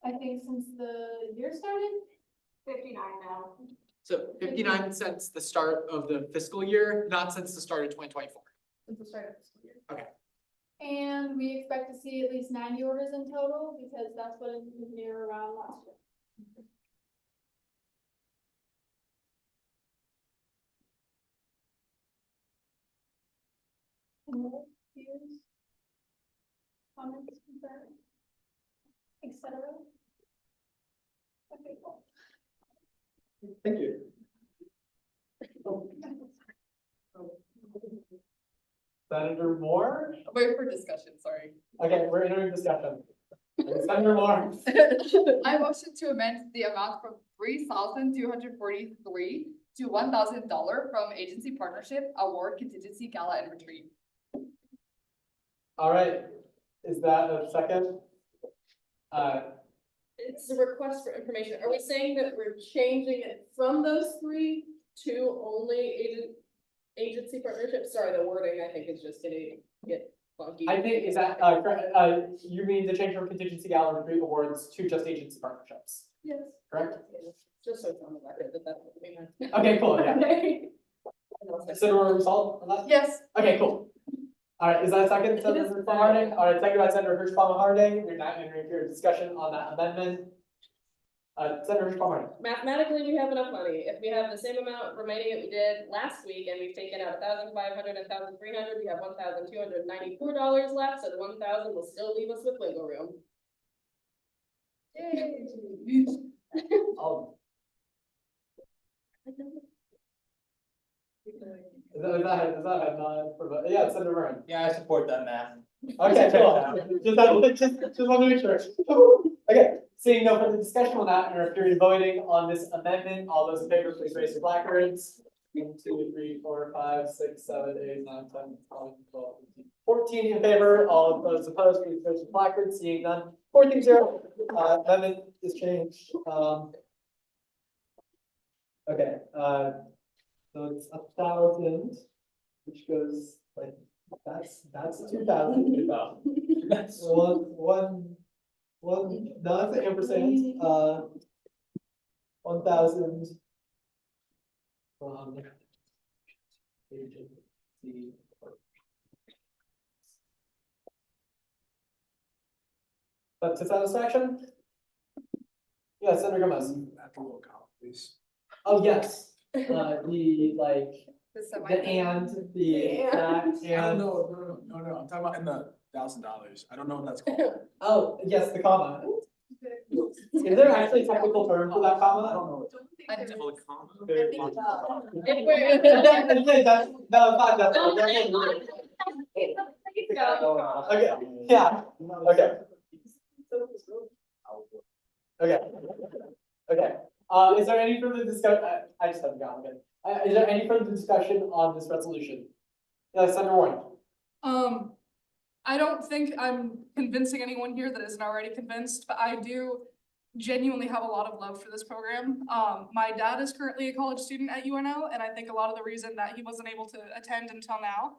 I think, since the year started. 59 now. So 59 since the start of the fiscal year, not since the start of 2024. Since the start of the fiscal year. Okay. And we expect to see at least 90 orders in total, because that's what it was near around last year. Views, comments, concerns, etc. Okay, cool. Thank you. Senator Moore? Wait for discussion, sorry. Okay, we're entering discussion. Senator Moore. I motion to amend the amount from $3,243 to $1,000 from agency partnership award contingency gala and retreat. All right, is that a second? It's a request for information. Are we saying that we're changing it from those 3 to only agency partnerships? Sorry, the wording I think is just gonna get funky. I think, is that, you mean the change from contingency gala and retreat awards to just agency partnerships, Yes. correct? Just so it's on the record that that's what we meant. Okay, cool, yeah. Senator Salt on that? Yes. Okay, cool. All right, is that a second, Senator Harding? All right, second by Senator Hirschbaum Harding. We're not entering here discussion on that amendment. Senator Palmer. Mathematically, we have enough money. If we have the same amount remaining that we did last week and we've taken out $1,500 and $1,300, we have $1,294 left, so the 1,000 will still leave us with wiggle room. Yay. Is that not, yeah, Senator Murray. Yeah, I support that math. Okay, cool. Just want to make sure. Okay, seeing no further discussion on that, and our period of voting on this amendment, all those in favor, please raise your placards. 1, 2, 3, 4, 5, 6, 7, 8, 9, 10, 11, 12, 13, 14 in favor, all of those opposed, please raise your placards. Seeing none, 14-0, amendment is changed. Okay, so it's 1,000, which goes like, that's 2,000. That's one, no, that's an ampersand, 1,000. From agency. But to satisfaction? Yes, Senator Gomez. After roll call, please. Oh, yes, the like, the and, the that, I don't and. know, no, I'm talking about in the $1,000. I don't know what that's called. Oh, yes, the comma. Is there actually a technical term for that comma? I don't know. No, not that. Okay, yeah, okay. Okay, is there any further discussion? I just haven't gotten it. Is there any further discussion on this resolution? Yes, Senator Warren. I don't think I'm convincing anyone here that isn't already convinced, but I do genuinely have a lot of love for this program. My dad is currently a college student at UNO, and I think a lot of the reason that he wasn't able to attend until now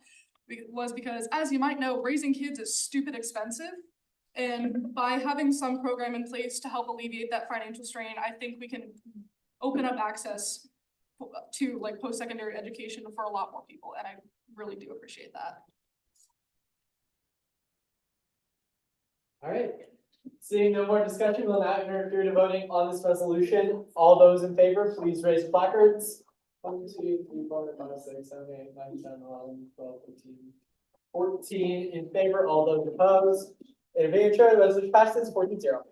was because, as you might know, raising kids is stupid expensive. And by having some program in place to help alleviate that financial strain, I think we can open up access to like post-secondary education for a lot more people, and I really do appreciate that. All right, seeing no more discussion, we'll now enter a period of voting on this resolution. All those in favor, please raise your placards. 1, 2, 3, 4, 5, 6, 7, 8, 9, 10, 11, 12, 13, 14 in favor, all those opposed. In favor, the resolution passes 14-0.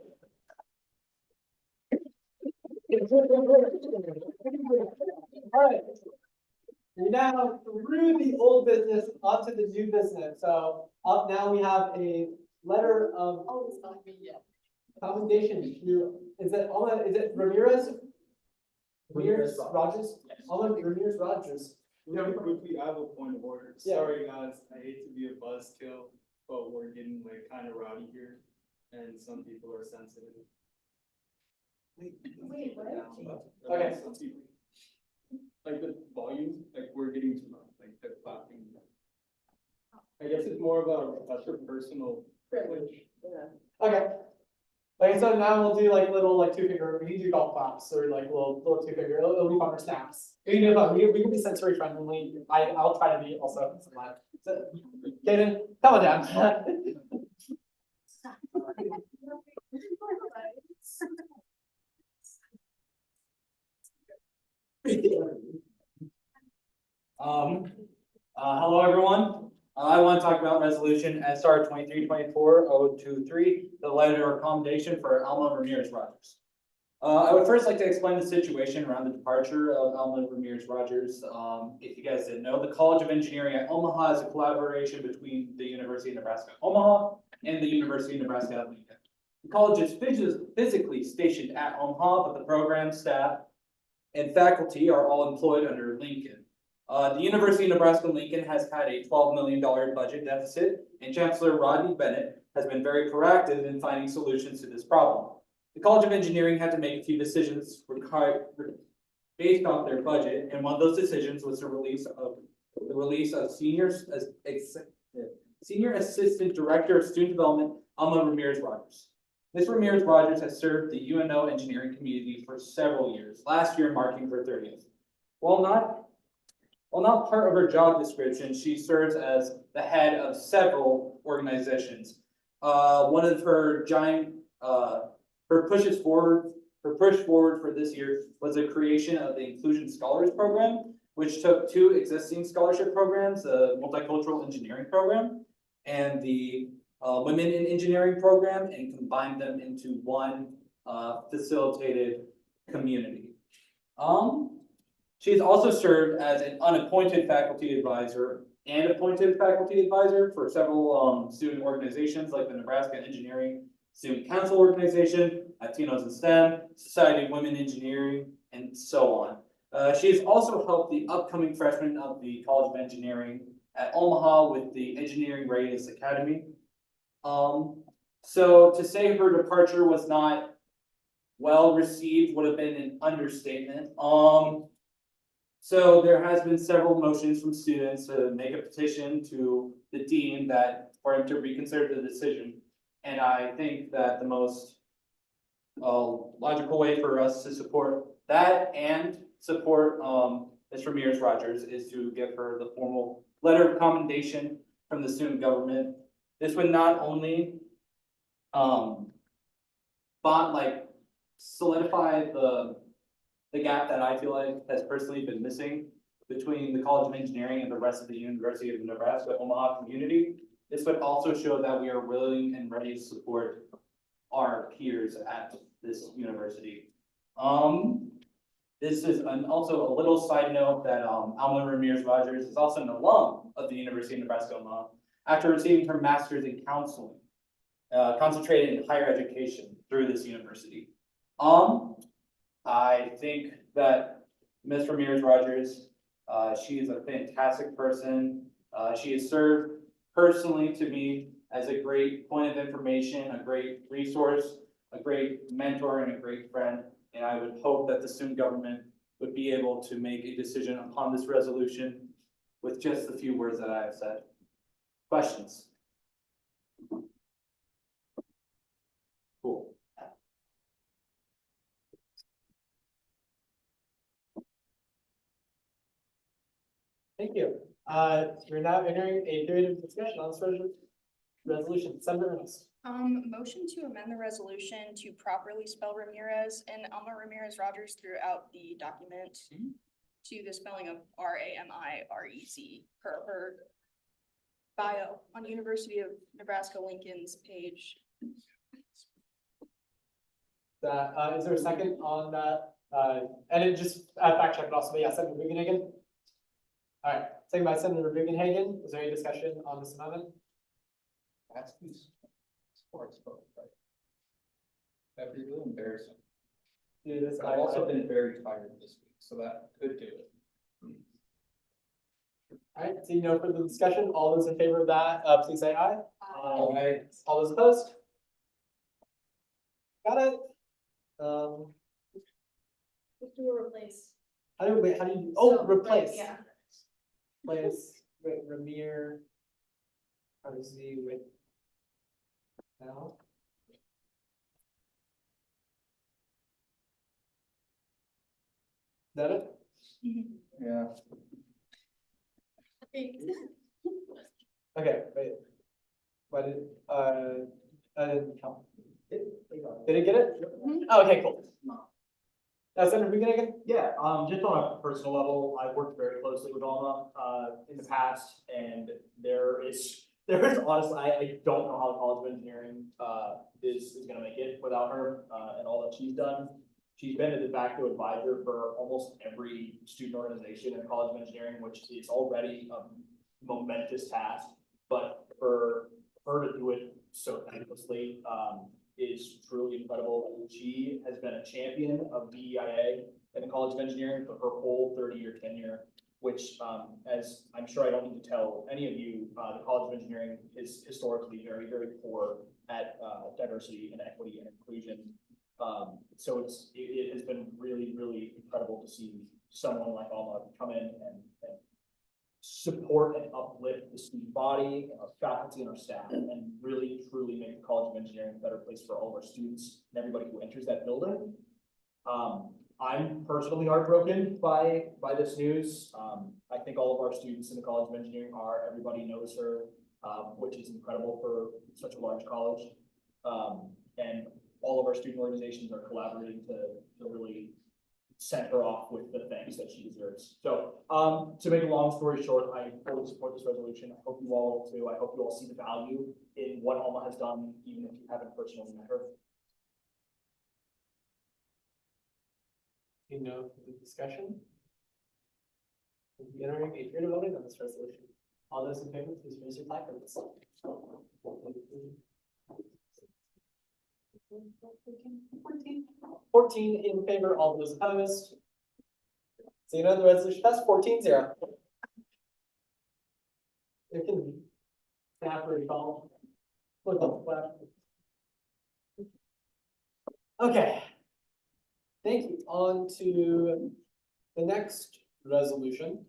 All right. We're now through the old business onto the new business. So up now we have a letter of commendation to, is it Ramirez? Ramirez Rogers? Ramirez Rogers. Really quickly, I have a point of order. Yeah. Sorry, guys, I hate to be a buzzkill, but we're getting like kind of rowdy here, and some people are sensitive. Wait, what? Okay. Some people, like the volume, like we're getting too much, like the clapping. I guess it's more of a personal privilege. Okay. Okay, so now we'll do like little like 2-finger, we can do golf claps or like little 2-finger, it'll be fun for snaps. We can do fun, we can be sensory friendly. I'll try to be also. So, Kaden, come on down. Hello, everyone. I want to talk about resolution SR 2324-023, the letter of commendation for Alma Ramirez Rogers. I would first like to explain the situation around the departure of Alma Ramirez Rogers. If you guys didn't know, the College of Engineering at Omaha is a collaboration between the University of Nebraska Omaha and the University of Nebraska at Lincoln. The college is physically stationed at Omaha, but the program, staff, and faculty are all employed under Lincoln. The University of Nebraska-Lincoln has had a $12 million budget deficit, and Chancellor Rodney Bennett has been very proactive in finding solutions to this problem. The College of Engineering had to make a few decisions based off their budget, and one of those decisions was the release of Senior Assistant Director of Student Development, Alma Ramirez Rogers. Ms. Ramirez Rogers has served the UNO engineering community for several years, last year marking her 30th. While not part of her job description, she serves as the head of several organizations. One of her pushes forward her push forward for this year was the creation of the Inclusion Scholars Program, which took two existing scholarship programs, the Multicultural Engineering Program and the Women in Engineering Program, and combined them into one facilitated community. She's also served as an unappointed faculty advisor and appointed faculty advisor for several student organizations like the Nebraska Engineering Student Council Organization, Latinos in STEM, Society of Women Engineering, and so on. She has also helped the upcoming freshmen of the College of Engineering at Omaha with the Engineering Readiness Academy. So to say her departure was not well received would have been an understatement. So there has been several motions from students to make a petition to the dean that for him to reconsider the decision. And I think that the most logical way for us to support that and support Ms. Ramirez-Rogers is to give her the formal letter of commendation from the student government. This would not only solidify the gap that I feel like has personally been missing between the College of Engineering and the rest of the University of Nebraska Omaha community. This would also show that we are willing and ready to support our peers at this university. This is also a little side note that Alma Ramirez-Rogers is also an alum of the University of Nebraska Omaha after receiving her master's in counseling, concentrated in higher education through this university. I think that Ms. Ramirez-Rogers, she is a fantastic person. She has served personally to me as a great point of information, a great resource, a great mentor, and a great friend. And I would hope that the student government would be able to make a decision upon this resolution with just the few words that I have said. Questions? Cool. Thank you. We're now entering a period of discussion on this resolution. Senator Ernest. Motion to amend the resolution to properly spell Ramirez and Alma Ramirez-Rogers throughout the document to the spelling of Ramirez per her bio on University of Nebraska Lincoln's page. Is there a second on that? And it just fact check it also, but yeah, Senator Bugenhagen. All right, second by Senator Bugenhagen. Is there any discussion on this amendment? That's sports book, right? That'd be really embarrassing. Dude, this I've also been very tired this week, so that could do it. All right, seeing no further discussion, all those in favor of that, please say aye. Aye. All those opposed? Got it. Let's do a replace. How do you, oh, So, replace. right, yeah. Replace with Ramir. RZ with now. Is that it? Yeah. Okay, wait. Why did, I didn't count. Did it get it? Oh, okay, cool. Senator Bugenhagen? Yeah, just on a personal level, I've worked very closely with Alma, in the past, and there is honestly, I don't know how the College of Engineering, is gonna make it without her, and all that she's done. She's been a de facto advisor for almost every student organization in the College of Engineering, which is already a momentous task, but for her to do it so thanklessly, is truly incredible. She has been a champion of DEIA in the College of Engineering for her whole 30-year tenure, which, as I'm sure I don't need to tell any of you, the College of Engineering is historically very, very poor at diversity and equity and inclusion. So it has been really, really incredible to see someone like Alma come in and support and uplift the student body, our faculty, and our staff, and really truly make the College of Engineering a better place for all of our students and everybody who enters that building. I'm personally heartbroken by this news. I think all of our students in the College of Engineering are. Everybody knows her, which is incredible for such a large college. And all of our student organizations are collaborating to really send her off with the thanks that she deserves. So, to make a long story short, I fully support this resolution. I hope you all too. I hope you all see the value in what Alma has done, even if you haven't personally met her. You know, the discussion. Entering a period of voting on this resolution. All those in favor, please raise your placards. 14 in favor, all those opposed. So you know the resolution passed 14-0. It can be. Snap or recall. Okay. Thank you. On to the next resolution.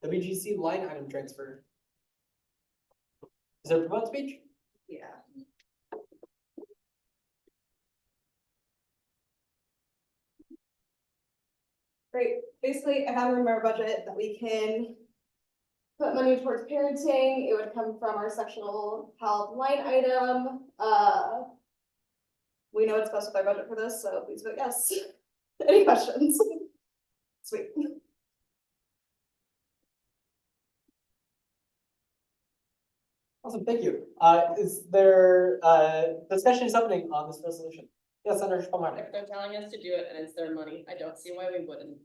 WGC line item transfer. Is there a promote speech? Yeah. Great, basically, I have room in our budget that we can put money towards parenting. It would come from our sectional health line item. We know it's best with our budget for this, so please vote yes. Any questions? Sweet. Awesome, thank you. Is there, discussion is happening on this resolution? Yes, Senator Spelmark. If they're telling us to do it and it's their money, I don't see why we wouldn't.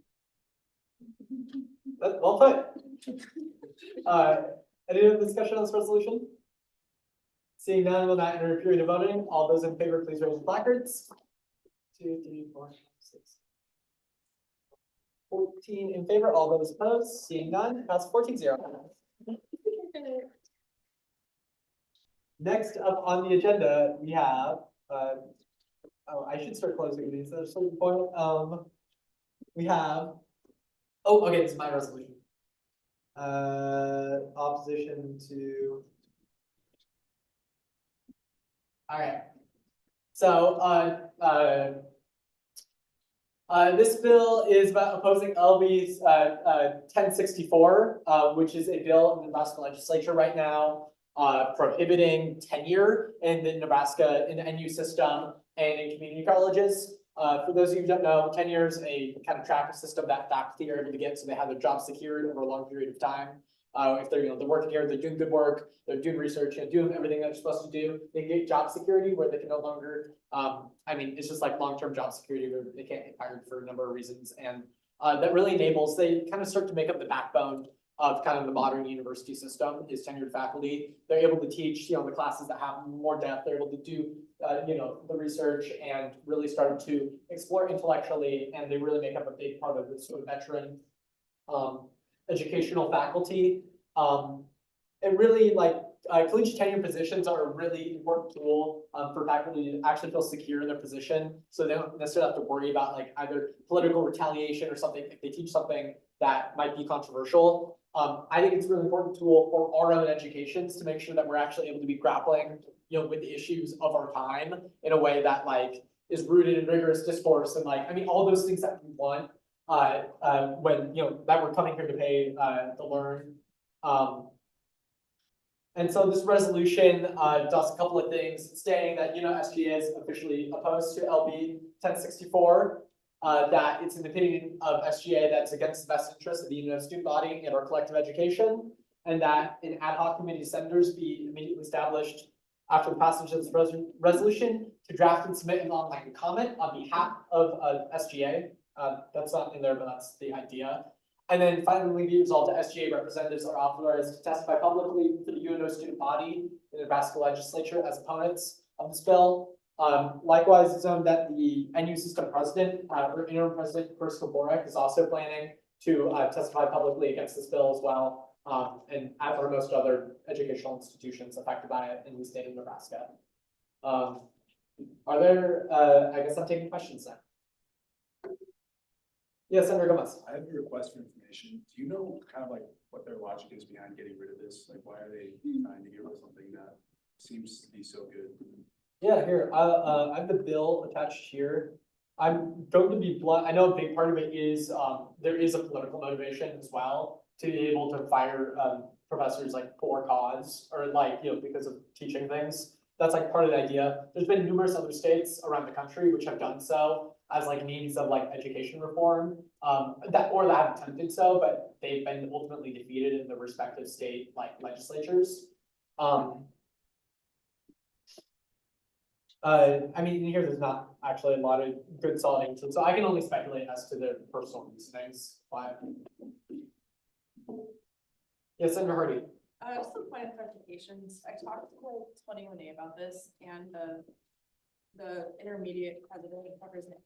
Well put. Any other discussion on this resolution? Seeing none, we'll now enter a period of voting. All those in favor, please raise your placards. 2, 3, 4, 5, 6. 14 in favor, all those opposed, seeing none, pass 14-0. Next up on the agenda, we have, oh, I should start closing these at a certain point. We have, oh, okay, this is my resolution. Opposition to. All right. So, this bill is about opposing LB's 1064, which is a bill in the Nebraska legislature right now, prohibiting tenure in the Nebraska, in the NU system and in community colleges. For those of you who don't know, tenure is a kind of tracker system that faculty are able to get so they have their job secured over a long period of time. If they're, they're working here, they're doing good work, they're doing research, doing everything they're supposed to do, they get job security where they can no longer, I mean, it's just like long-term job security where they can't get fired for a number of reasons. And that really enables, they kind of start to make up the backbone of kind of the modern university system is tenured faculty. They're able to teach, the classes that have more depth. They're able to do, the research and really start to explore intellectually. And they really make up a big part of the sort of veteran educational faculty. And really collegiate tenure positions are a really important tool for faculty to actually feel secure in their position. So they don't necessarily have to worry about either political retaliation or something if they teach something that might be controversial. I think it's a really important tool for our own educations to make sure that we're actually able to be grappling, with the issues of our time in a way that is rooted in rigorous discourse and I mean, all those things that we want when, that we're coming here to pay to learn. And so this resolution does a couple of things, stating that, SGA is officially opposed to LB 1064. That it's an opinion of SGA that's against the best interest of the UNO student body and our collective education, and that an ad hoc committee of senators be immediately established after the passage of this resolution to draft and submit an online comment on behalf of SGA. That's not in there, but that's the idea. And then finally, be resolved that SGA representatives are authorized to testify publicly for the UNO student body in the Nebraska legislature as opponents of this bill. Likewise, it's known that the NU system president, or interim president, Chris Borek, is also planning to testify publicly against this bill as well, and as are most other educational institutions affected by it in the state of Nebraska. Are there, I guess I'm taking questions now. Yes, Senator Gomez. I have a request for information. Do you know kind of what their logic is behind getting rid of this? Why are they trying to get rid of something that seems to be so good? Yeah, here, I have the bill attached here. I'm going to be blunt. I know a big part of it is there is a political motivation as well to be able to fire, professors like for cause, or like, because of teaching things. That's like part of the idea. There's been numerous other states around the country which have done so as like means of like education reform, that have attempted so, but they've been ultimately defeated in the respective state like legislatures. I mean, here there's not actually a lot of good solid answers, so I can only speculate as to their personal reasonings, but. Yes, Senator Hardy. Just a point of clarifications. I talked to 21A about this, and the intermediate president covers it.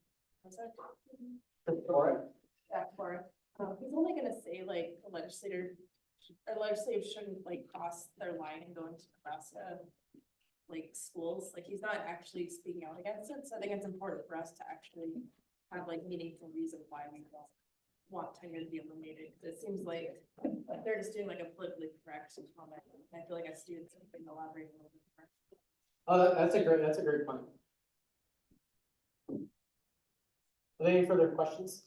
Jack Flora. He's only gonna say like the legislative shouldn't like cross their line and go into Nebraska like schools. Like he's not actually speaking out against it. So I think it's important for us to actually have like meaningful reason why we don't want tenure to be eliminated. It seems like they're just doing like a politically correct comment. I feel like as students have been elaborating a little bit more. Oh, that's a great point. Are there any further questions?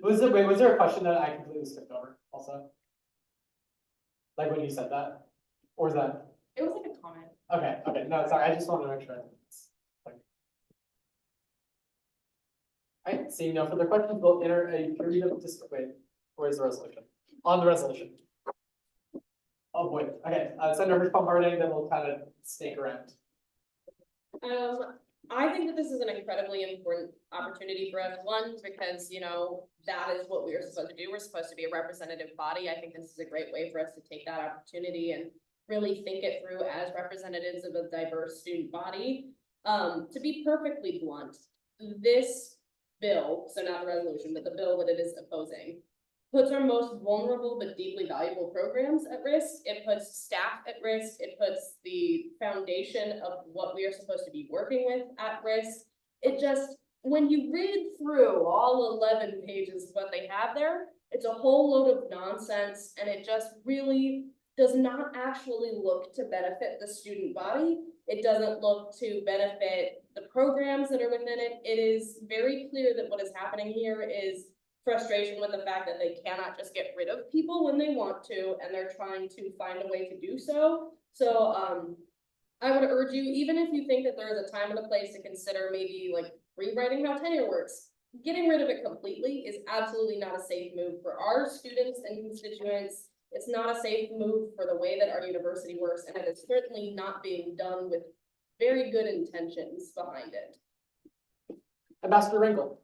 Was there a question that I completely skipped over also? Like when you said that? Or was that? It was like a comment. Okay, no, sorry, I just wanted to make sure. Alright, seeing no further questions, we'll enter a period of wait, where's the resolution? On the resolution. Oh boy, okay, Senator Harding, then we'll kind of snake around. I think that this is an incredibly important opportunity for us. One, because, that is what we are supposed to do. We're supposed to be a representative body. I think this is a great way for us to take that opportunity and really think it through as representatives of a diverse student body. To be perfectly blunt, this bill, so not the resolution, but the bill that it is opposing, puts our most vulnerable but deeply valuable programs at risk. It puts staff at risk. It puts the foundation of what we are supposed to be working with at risk. It just, when you read through all 11 pages of what they have there, it's a whole load of nonsense, and it just really does not actually look to benefit the student body. It doesn't look to benefit the programs that are within it. It is very clear that what is happening here is frustration with the fact that they cannot just get rid of people when they want to, and they're trying to find a way to do so. So I would urge you, even if you think that there is a time and a place to consider maybe like rewriting how tenure works, getting rid of it completely is absolutely not a safe move for our students and constituents. It's not a safe move for the way that our university works, and it is certainly not being done with very good intentions behind it. Ambassador Ringel.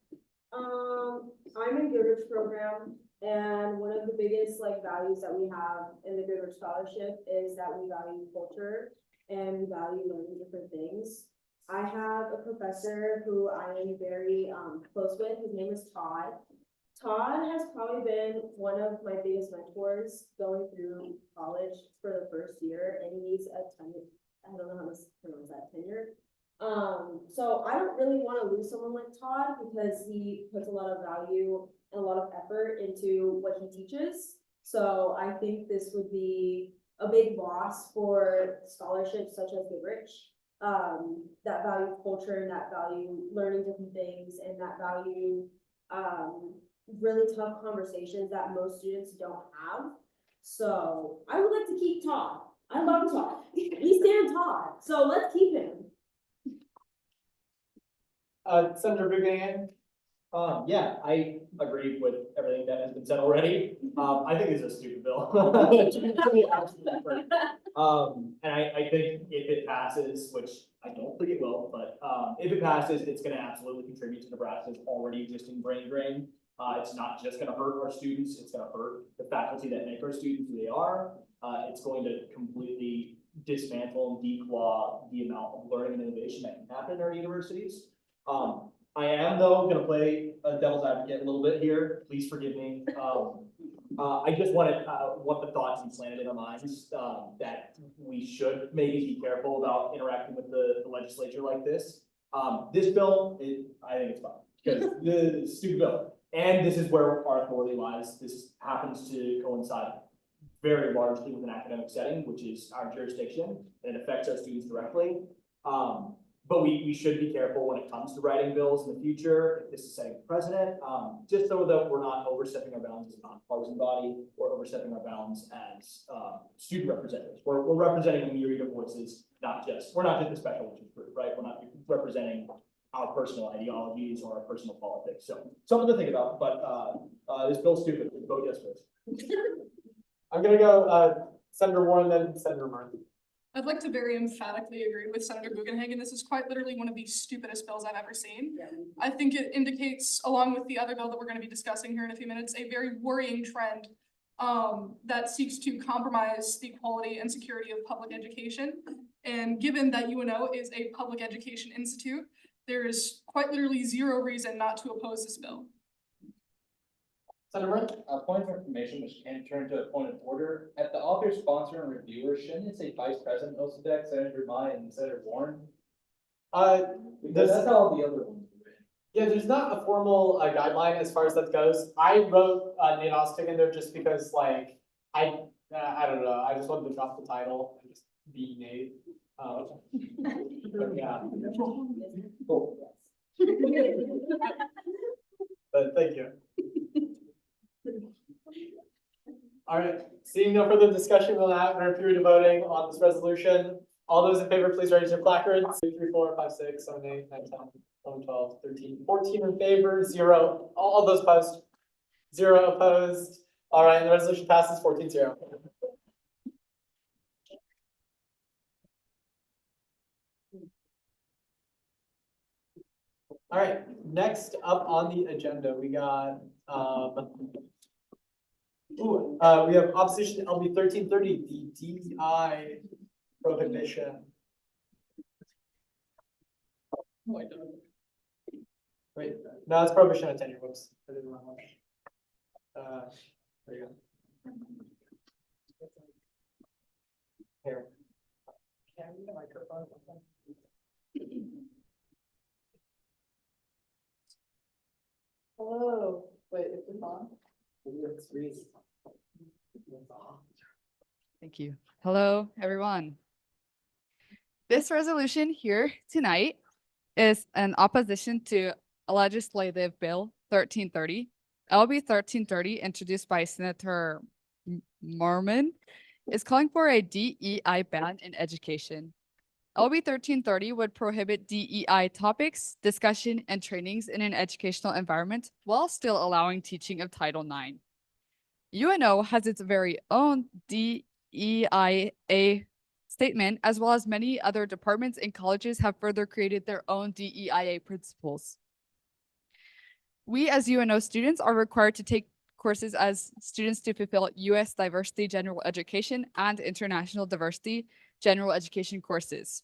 I'm in Goodrich program, and one of the biggest values that we have in the Goodrich Scholarship is that we value culture and we value learning different things. I have a professor who I am very close with. His name is Todd. Todd has probably been one of my biggest mentors going through college for the first year, and he's a tenure. I don't know how to pronounce that, tenure. So I don't really want to lose someone like Todd because he puts a lot of value and a lot of effort into what he teaches. So I think this would be a big loss for scholarships such as Goodrich, that value culture and that value learning different things and that value really tough conversations that most students don't have. So I would like to keep Todd. I love Todd. He's damn Todd. So let's keep him. Senator Buchanan. Yeah, I agree with everything that has been said already. I think it's a stupid bill. And I think if it passes, which I don't think it will, but if it passes, it's gonna absolutely contribute to Nebraska's already existing brain drain. It's not just gonna hurt our students, it's gonna hurt the faculty that make our students who they are. It's going to completely dismantle and declaw the amount of learning and innovation that can happen in our universities. I am though gonna play a devil's advocate a little bit here. Please forgive me. I just want the thoughts implanted in our minds that we should maybe be careful about interacting with the legislature like this. This bill, I think it's fine because the stupid bill, and this is where our authority lies. This happens to coincide very largely with an academic setting, which is our jurisdiction, and it affects our students directly. but we should be careful when it comes to writing bills in the future, if this is setting a precedent, just so that we're not overstepping our bounds as a nonpartisan body or overstepping our bounds as, student representatives. We're representing a myriad of voices, we're not just the special interest group, right? We're not representing our personal ideologies or our personal politics. So something to think about, but, this bill's stupid. Vote yes, please. I'm gonna go, Senator Warren, then Senator Martin. I'd like to very emphatically agree with Senator Guggenhagen. This is quite literally one of the stupidest bills I've ever seen. I think it indicates, along with the other bill that we're going to be discussing here in a few minutes, a very worrying trend that seeks to compromise the quality and security of public education. And given that UNO is a public education institute, there is quite literally zero reason not to oppose this bill. Senator Martin? A point of information which can turn to a point of order. At the author, sponsor, and reviewer, shouldn't it say Vice President Osadek, Senator Mai, and Senator Warren? Because that's how all the other ones are written. Yeah, there's not a formal guideline as far as that goes. I wrote Nate Ostick in there just because, like, I don't know, I just wanted to drop the title and just be Nate. But yeah. Cool. But thank you. All right, seeing no further discussion, we'll now enter a period of voting on this resolution. All those in favor, please raise your placards. 2, 3, 4, 5, 6, 7, 8, 9, 10, 11, 12, 13, 14 in favor, 0. All those opposed, 0 opposed. All right, the resolution passes 14-0. All right, next up on the agenda, we got, we have opposition to LB 1330, the DEI prohibition. Wait, no, it's prohibition of tenure. Whoops, I did the wrong one. There you go. Here. Can I use the microphone? Hello, wait, is this on? Thank you. Hello, everyone. This resolution here tonight is an opposition to Legislative Bill 1330. LB 1330, introduced by Senator Marmon, is calling for a DEI ban in education. LB 1330 would prohibit DEI topics, discussion, and trainings in an educational environment while still allowing teaching of Title IX. UNO has its very own DEIA statement, as well as many other departments and colleges have further created their own DEIA principles. We as UNO students are required to take courses as students to fulfill U.S. Diversity General Education and International Diversity General Education courses.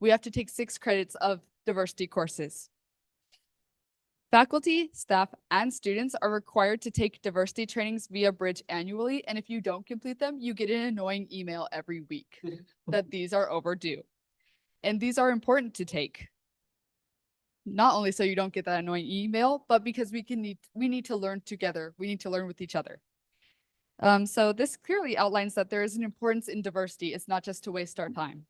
We have to take 6 credits of diversity courses. Faculty, staff, and students are required to take diversity trainings via Bridge annually, and if you don't complete them, you get an annoying email every week that these are overdue. And these are important to take. Not only so you don't get that annoying email, but because we need to learn together. We need to learn with each other. So this clearly outlines that there is an importance in diversity. It's not just to waste our time.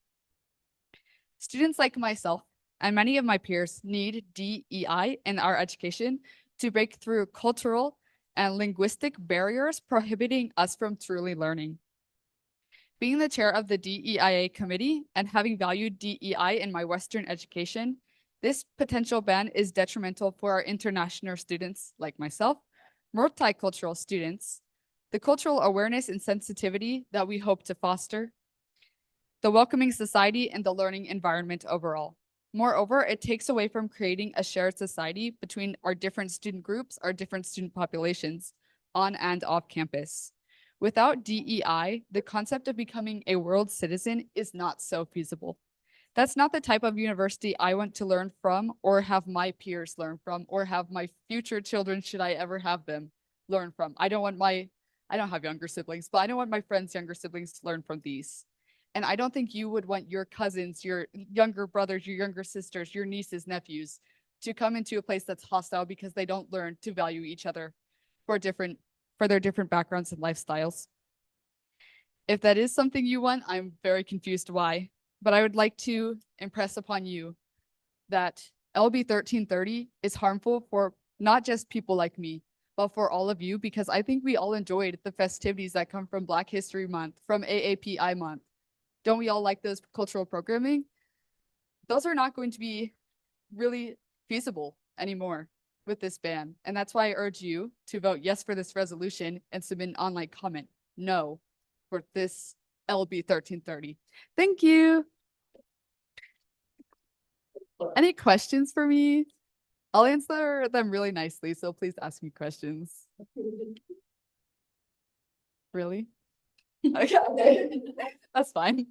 Students like myself and many of my peers need DEI in our education to break through cultural and linguistic barriers prohibiting us from truly learning. Being the chair of the DEIA committee and having valued DEI in my Western education, this potential ban is detrimental for our international students like myself, multicultural students, the cultural awareness and sensitivity that we hope to foster, the welcoming society, and the learning environment overall. Moreover, it takes away from creating a shared society between our different student groups, our different student populations on and off campus. Without DEI, the concept of becoming a world citizen is not so feasible. That's not the type of university I want to learn from or have my peers learn from or have my future children, should I ever have them, learn from. I don't have younger siblings, but I don't want my friends' younger siblings to learn from these. And I don't think you would want your cousins, your younger brothers, your younger sisters, your nieces, nephews to come into a place that's hostile because they don't learn to value each other for their different backgrounds and lifestyles. If that is something you want, I'm very confused why, but I would like to impress upon you that LB 1330 is harmful for not just people like me, but for all of you, because I think we all enjoyed the festivities that come from Black History Month, from AAPI Month. Don't we all like those cultural programming? Those are not going to be really feasible anymore with this ban. And that's why I urge you to vote yes for this resolution and submit an online comment no for this LB 1330. Thank you. Any questions for me? I'll answer them really nicely, so please ask me questions. Really? Okay, that's fine.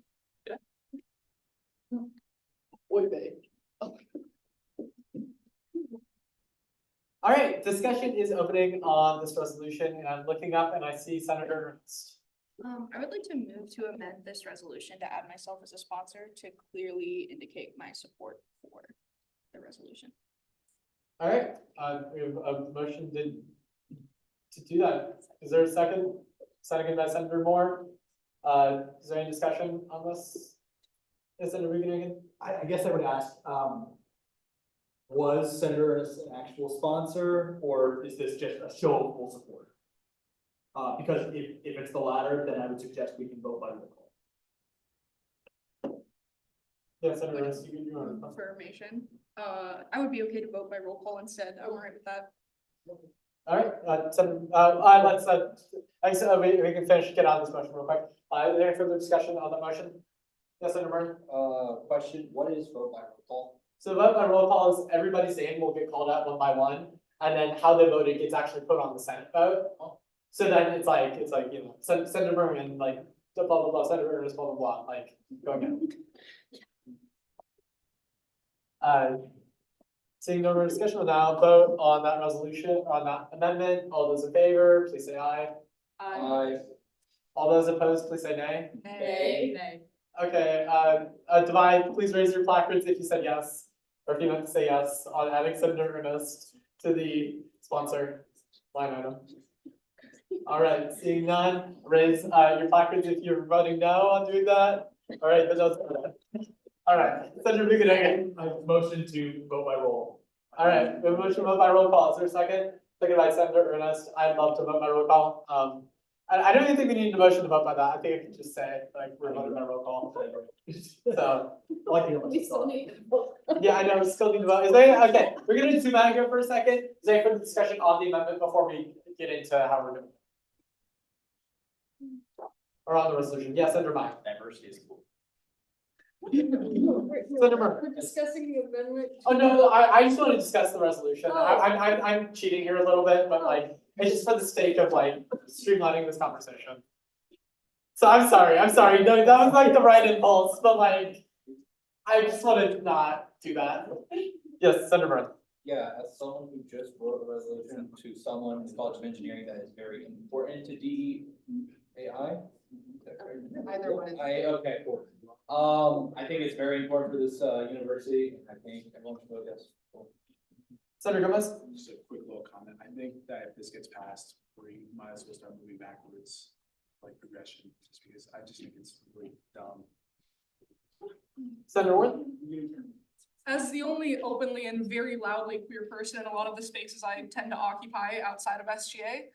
All right, discussion is opening on this resolution, and I'm looking up and I see Senator Ernst. I would like to move to amend this resolution to add myself as a sponsor to clearly indicate my support for the resolution. All right, we have a motion to do that. Is there a second? Second by Senator Moore. Is there any discussion on this? Is Senator Regan? I guess I would ask, was Senator Ernst an actual sponsor, or is this just a show of full support? Because if it's the latter, then I would suggest we can vote by roll call. Yeah, Senator Ernst, you want to. Confirmation. I would be okay to vote by roll call instead. I'm alright with that. All right, let's, we can get on this motion real quick. Is there any further discussion on the motion? Yes, Senator Byrne? Question, what is vote by roll call? So vote by roll call is everybody's name will get called out one by one, and then how they voted gets actually put on the Senate vote. So then it's like, you know, Senator Berman, like, blah, blah, blah, Senator Ernest, blah, blah, blah, like, go again. Seeing no more discussion, we'll now vote on that resolution, on that amendment. All those in favor, please say aye. Aye. All those opposed, please say nay. Nay. Okay, Divide, please raise your placards if you said yes, or if you meant to say yes on adding Senator Ernest to the sponsor line item. All right, seeing none, raise your placards if you're voting no on doing that. All right, all right, Senator Buchanan. I motion to vote by roll. All right, we have a motion to vote by roll call. Is there a second? Second by Senator Ernest. I'd love to vote by roll call. I don't even think we need a motion to vote by that. I think I could just say like we're voting by roll call. So We still need to vote. yeah, I know we still need to vote. Is there okay? We're gonna zoom out here for a second. Is there any further discussion on the amendment before we get into how we're doing? Or on the resolution? Yes, Senator Mike. Diversity is cool. We're discussing the amendment. Oh no, I just want to discuss the resolution. I'm cheating here a little bit, but like it's just for the sake of like streamlining this conversation. So I'm sorry. No, that was like the right impulse, but like I just want to not do that. Yes, Senator Byrne. Yeah, as someone who just wrote a resolution to someone in the College of Engineering that is very important to DEAI. Either one. Okay, cool. I think it's very important for this university. I think everyone should vote yes. Cool. Senator Gomez. Just a quick little comment. I think that if this gets passed, we might as well start moving backwards, like progression, just because I just think it's really dumb. Senator Warren. As the only openly and very loudly queer person in a lot of the spaces I tend to occupy outside of SGA,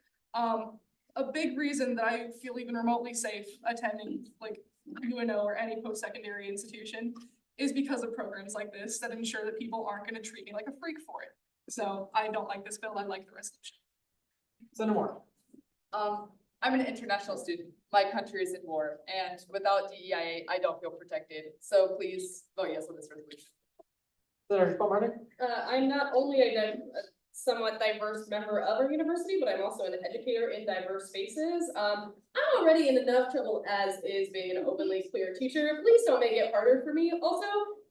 a big reason that I feel even remotely safe attending like UNO or any post-secondary institution is because of programs like this that ensure that people aren't going to treat me like a freak for it. So I don't like this bill. I like the resolution. Senator Moore. I'm an international student. My country is in war, and without DEIA, I don't feel protected. So please vote yes on this resolution. Senator Martin. I'm not only a somewhat diverse member of our university, but I'm also an educator in diverse spaces. I'm already in enough trouble as is being an openly queer teacher. Please don't make it harder for me. Also,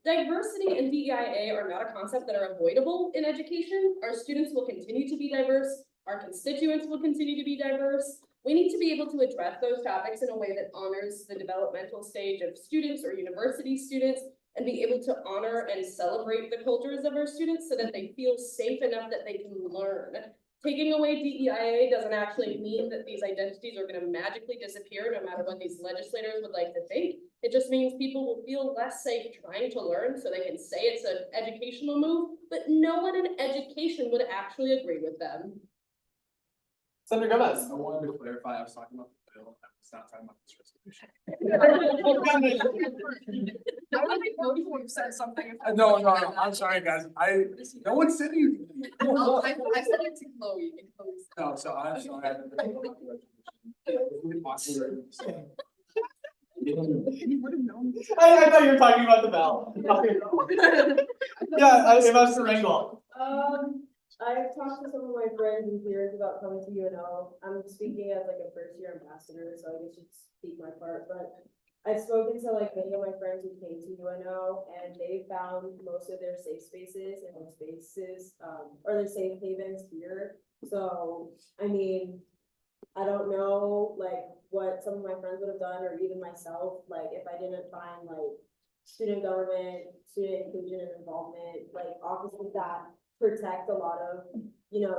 diversity and DEIA are not a concept that are avoidable in education. Our students will continue to be diverse. Our constituents will continue to be diverse. We need to be able to address those topics in a way that honors the developmental stage of students or university students, and be able to honor and celebrate the cultures of our students so that they feel safe enough that they can learn. taking away DEIA doesn't actually mean that these identities are gonna magically disappear, no matter what these legislators would like to think. It just means people will feel less safe trying to learn, so they can say it's an educational move, but no one in education would actually agree with them. Senator Gomez. I wanted to clarify, I was talking about the bill, I was not talking about this resolution. I would think most would have said something. if- No, I'm sorry, guys, no one said anything. Oh, I said it to Chloe, and Chloe said. No, so I'm sorry. I didn't know about the resolution. I thought you were talking about the bell. Yeah, it must have been wrong. I've talked to some of my friends and peers about coming to UNO. I'm speaking as like a first year ambassador, so I guess you speak my part, but I've spoken to like many of my friends who came to UNO and they found most of their safe spaces and their spaces, or their safe havens here. So, I mean, I don't know like what some of my friends would have done or even myself, like if I didn't find like student government, student inclusion and involvement, like offices that protect a lot of,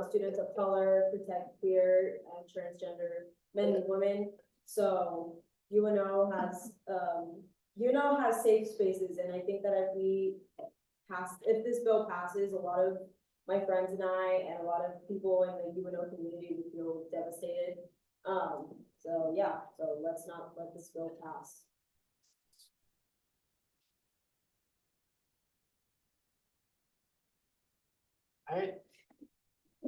students of color, protect queer and transgender men and women. So UNO has safe spaces, and I think that if this bill passes, a lot of my friends and I and a lot of people in the UNO community would feel devastated. So yeah, so let's not let this bill pass. All right.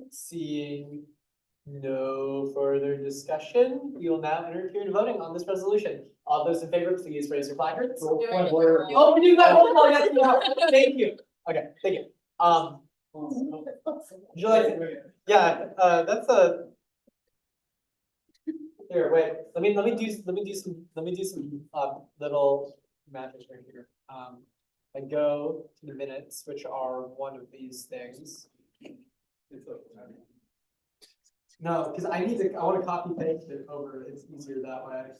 Seeing no further discussion, we will now entertain voting on this resolution. All those in favor, please raise your placards. Oh, we do that roll call, yes, thank you. Okay, thank you. Would you like, yeah, that's a. Here, wait, let me do some little magic right here. I go to the minutes, which are one of these things. No, because I want to copy paste it over, it's easier that way.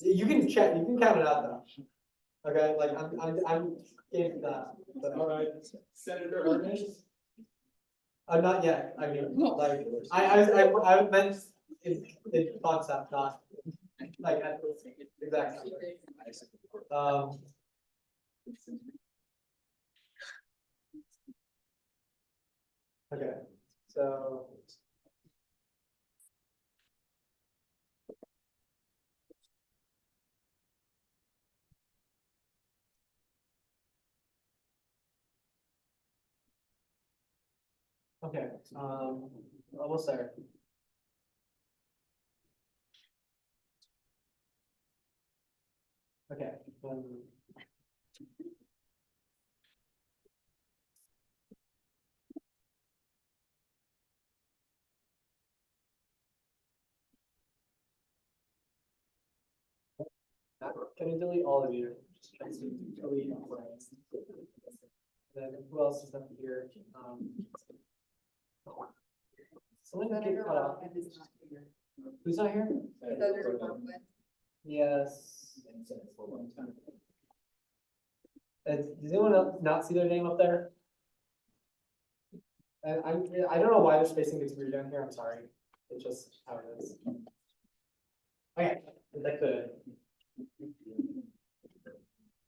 You can count it out though. Okay, like I'm game for that. But, all right, Senator Ernest? not yet, I mean, like, I meant in concept, not like, exactly. Okay, so. Okay, almost there. Okay. Can I delete all of you? Just try to delete. Then who else is not here? Someone get cut off. Who's not here? Yes. Does anyone else not see their name up there? And I don't know why the spacing gets weird down here. I'm sorry. It's just how it is. Okay, that could.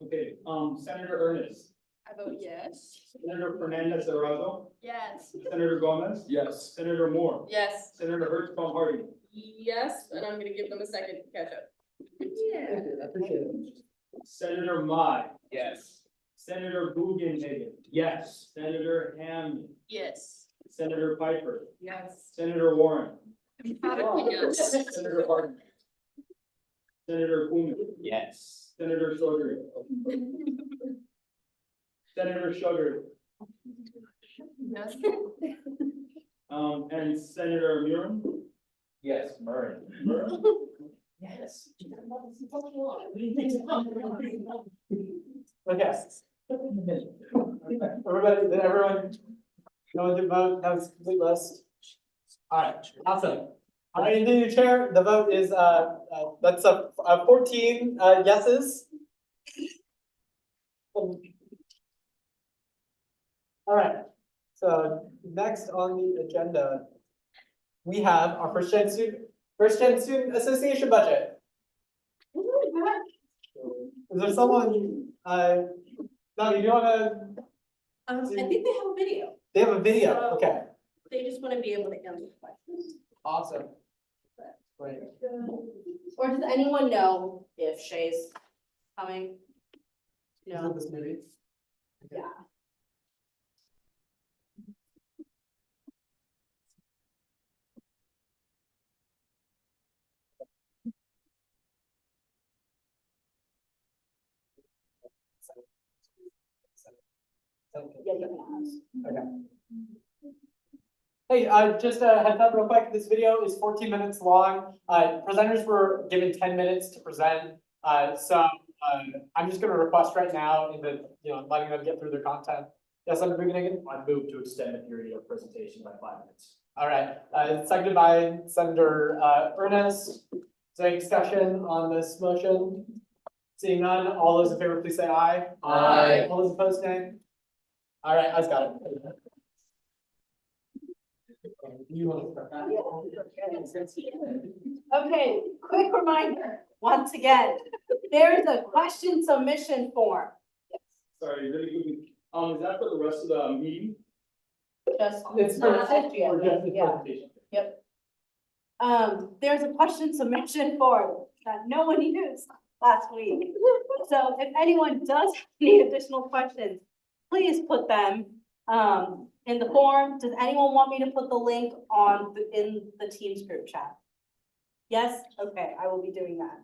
Okay, Senator Ernest, I vote yes. Senator Fernandez Arazo, Yes. Senator Gomez, Yes. Senator Moore, Yes. Senator Hertzbaum Hardy. Yes, and I'm gonna give them a second to catch up. Yeah. I appreciate it. Senator Mai, Yes. Senator Bugenhagen. Yes. Senator Ham, Yes. Senator Piper, Yes. Senator Warren, Yes. Senator Harden, Senator Kumin, Yes. Senator Shogri, Senator Sugar, Yes. and Senator Murin. Yes, Murray. Yes. Okay. Everybody, did everyone know the vote? That was a complete list. All right, awesome. All right, into your chair, the vote is, that's 14 yeses. All right, so next on the agenda, we have our first gen student association budget. Is there someone, no, you wanna, I think they have a video. they have a video, So- okay, They just wanna be able to answer questions. awesome. Great. Or does anyone know if Shay's coming? Is it this movie? Yeah. Yeah, you can ask. Okay. Hey, just a heads up real quick, this video is 14 minutes long. Presenters were given 10 minutes to present. I'm just gonna request right now in the, letting them get through their content. Yes, I'm beginning. I move to extend the period of presentation by 5 minutes. All right, seconded by Senator, Ernest. Is there any discussion on this motion? Seeing none, all those in favor, please say aye. Aye. All those opposed, nay. All right, I've got it. You want to start? Okay, quick reminder, once again, there is a question submission form. Sorry, really quickly, is that for the rest of the meeting? Just, It's not for- SGA, for just the yeah. presentation. Yep. There's a question submission form that no one used last week. So if anyone does need additional questions, please put them, in the form. Does anyone want me to put the link in the Teams group chat? Yes? Okay, I will be doing that.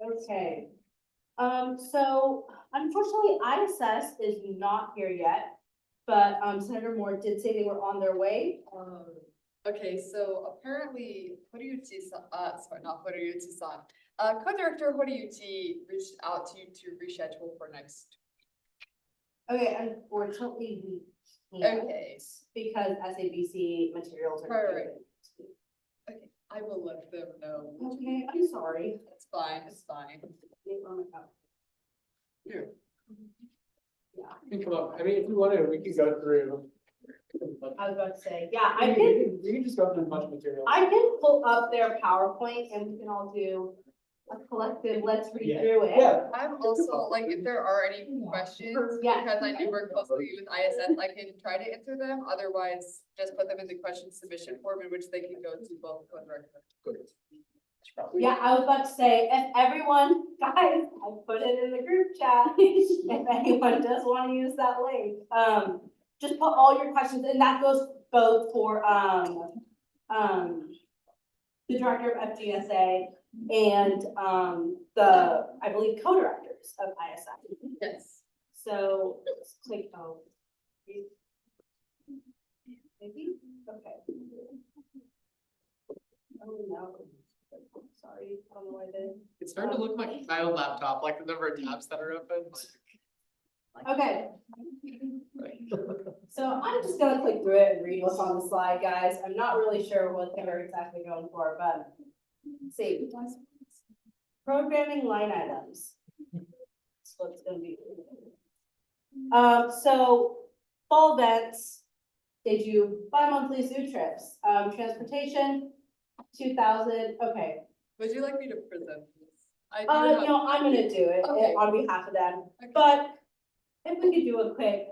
Okay. So unfortunately, ISS is not here yet, but, Senator Moore did say they were on their way. Okay, so apparently, sorry, not Horiyuchi-san. Co-director Horiyuchi reached out to you to reschedule for next. Okay, unfortunately, we can't. Okay. Because SABC materials are. Right. Okay, I will let them know. Okay, I'm sorry. It's fine, it's fine. Here. Yeah. You can come up. I mean, if you wanted, we could go through. I was about to say, yeah, We can just go through a bunch of materials. I can pull up their PowerPoint and we can all do a collective, let's read through it. Yeah. I'm also, like, if there are any questions, Yeah. because I do work closely with ISS, I can try to answer them, otherwise, just put them in the question submission form in which they can go to both co-directors. Yeah, I was about to say, if everyone, guys, I put it in the group chat, if anyone does want to use that link, just put all your questions, and that goes both for, the director of FGSA and, I believe, co-directors of ISI. Yes. So, let's click, maybe, okay. Oh, no. Sorry, I don't know why they. It's starting to look like my own laptop, like the number of tabs that are open. Okay. So I'm just gonna click through it and read what's on the slide, guys. I'm not really sure what they're exactly going for, but let's see. Programming line items. That's what it's gonna be. So fall events, they do bi-monthly zoo trips, transportation, 2,000, okay. Would you like me to present this? No, I'm gonna do it Okay. on behalf of them, Okay. but if we could do a quick,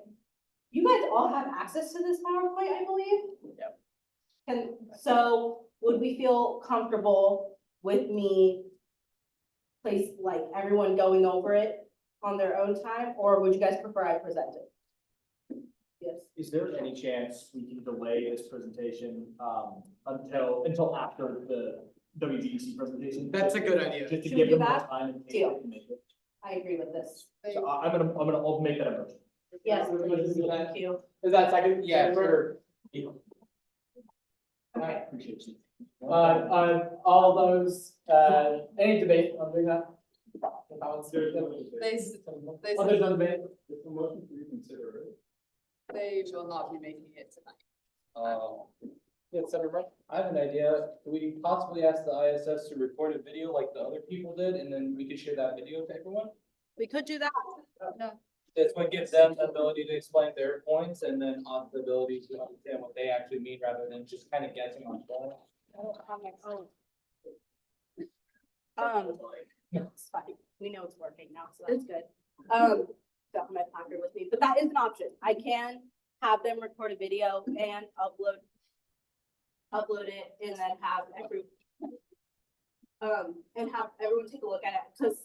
you guys all have access to this PowerPoint, I believe? Yep. And so would we feel comfortable with me place, like everyone going over it on their own time, or would you guys prefer I present it? Yes. Is there any chance we can delay this presentation, until after the WGEC presentation? That's a good idea. Just to Should we give do them more that? time. in case Deal. they can make it. I agree with this. So I'll make that a motion. Yes, thank you. Is that second? Yeah, sure. Okay. Appreciate you. All those, any debate on doing that? They Others on debate? they will not be making it tonight. Yeah, Senator Brown? I have an idea. Could we possibly ask the ISS to record a video like the other people did, and then we could share that video to everyone? We could do that. That's what gives them the ability to explain their points, and then us the ability to understand what they actually mean, rather than just kind of guessing on phone. I don't have my phone. It's fine. We know it's working now, so that's good. Don't have my placard with me, but that is an option. I can have them record a video and upload it and then have everyone take a look at it,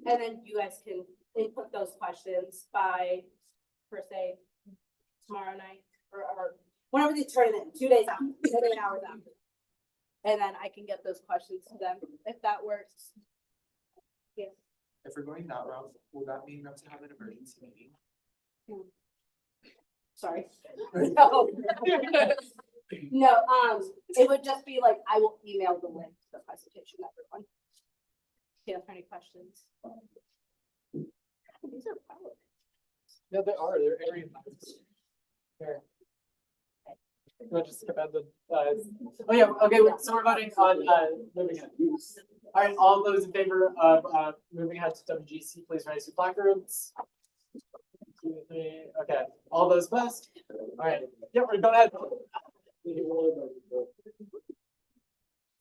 and then you guys can input those questions by, per se, tomorrow night, or whenever they turn it in, 2 days after, 48 hours after. And then I can get those questions to them, if that works. Yeah. If we're going that route, will that mean we have to have an emergency meeting? Sorry. No. No, it would just be like, I will email the link to the presentation, to everyone. Do you have any questions? These are power. Yeah, they are, they're area. Here. We'll just skip out the, oh yeah, okay, so we're voting on, moving ahead. All right, all those in favor of, moving ahead to WGC, please raise your placards. 2, 3, okay, all those opposed? All right, yeah, we're go ahead. No,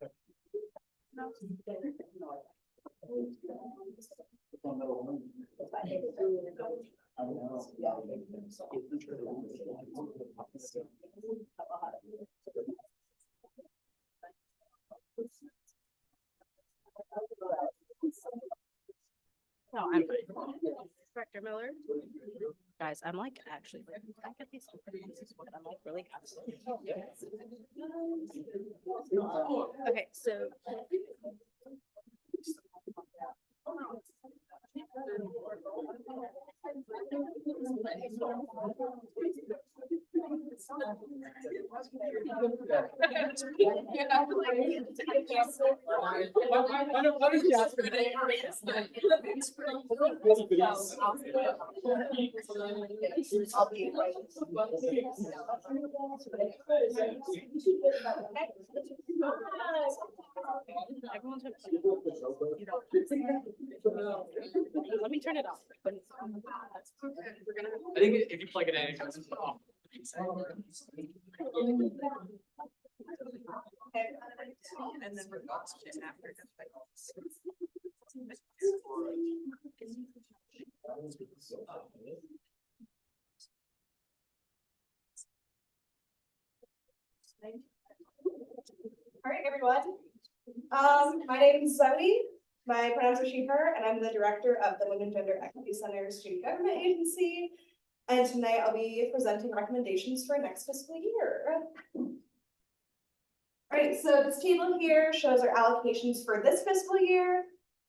I'm fine. Director Miller? Guys, I'm like, actually, I get these. I'm like really absolutely. Okay, so. Everyone's. Let me turn it off. I think if you plug it in, it comes off. And then we're oxygen after. All right, everyone. My name is Zoe. My pronouns are she, her, and I'm the director of the Women Gender Equity Center Student Government Agency. And tonight I'll be presenting recommendations for next fiscal year. All right, so this table here shows our allocations for this fiscal year,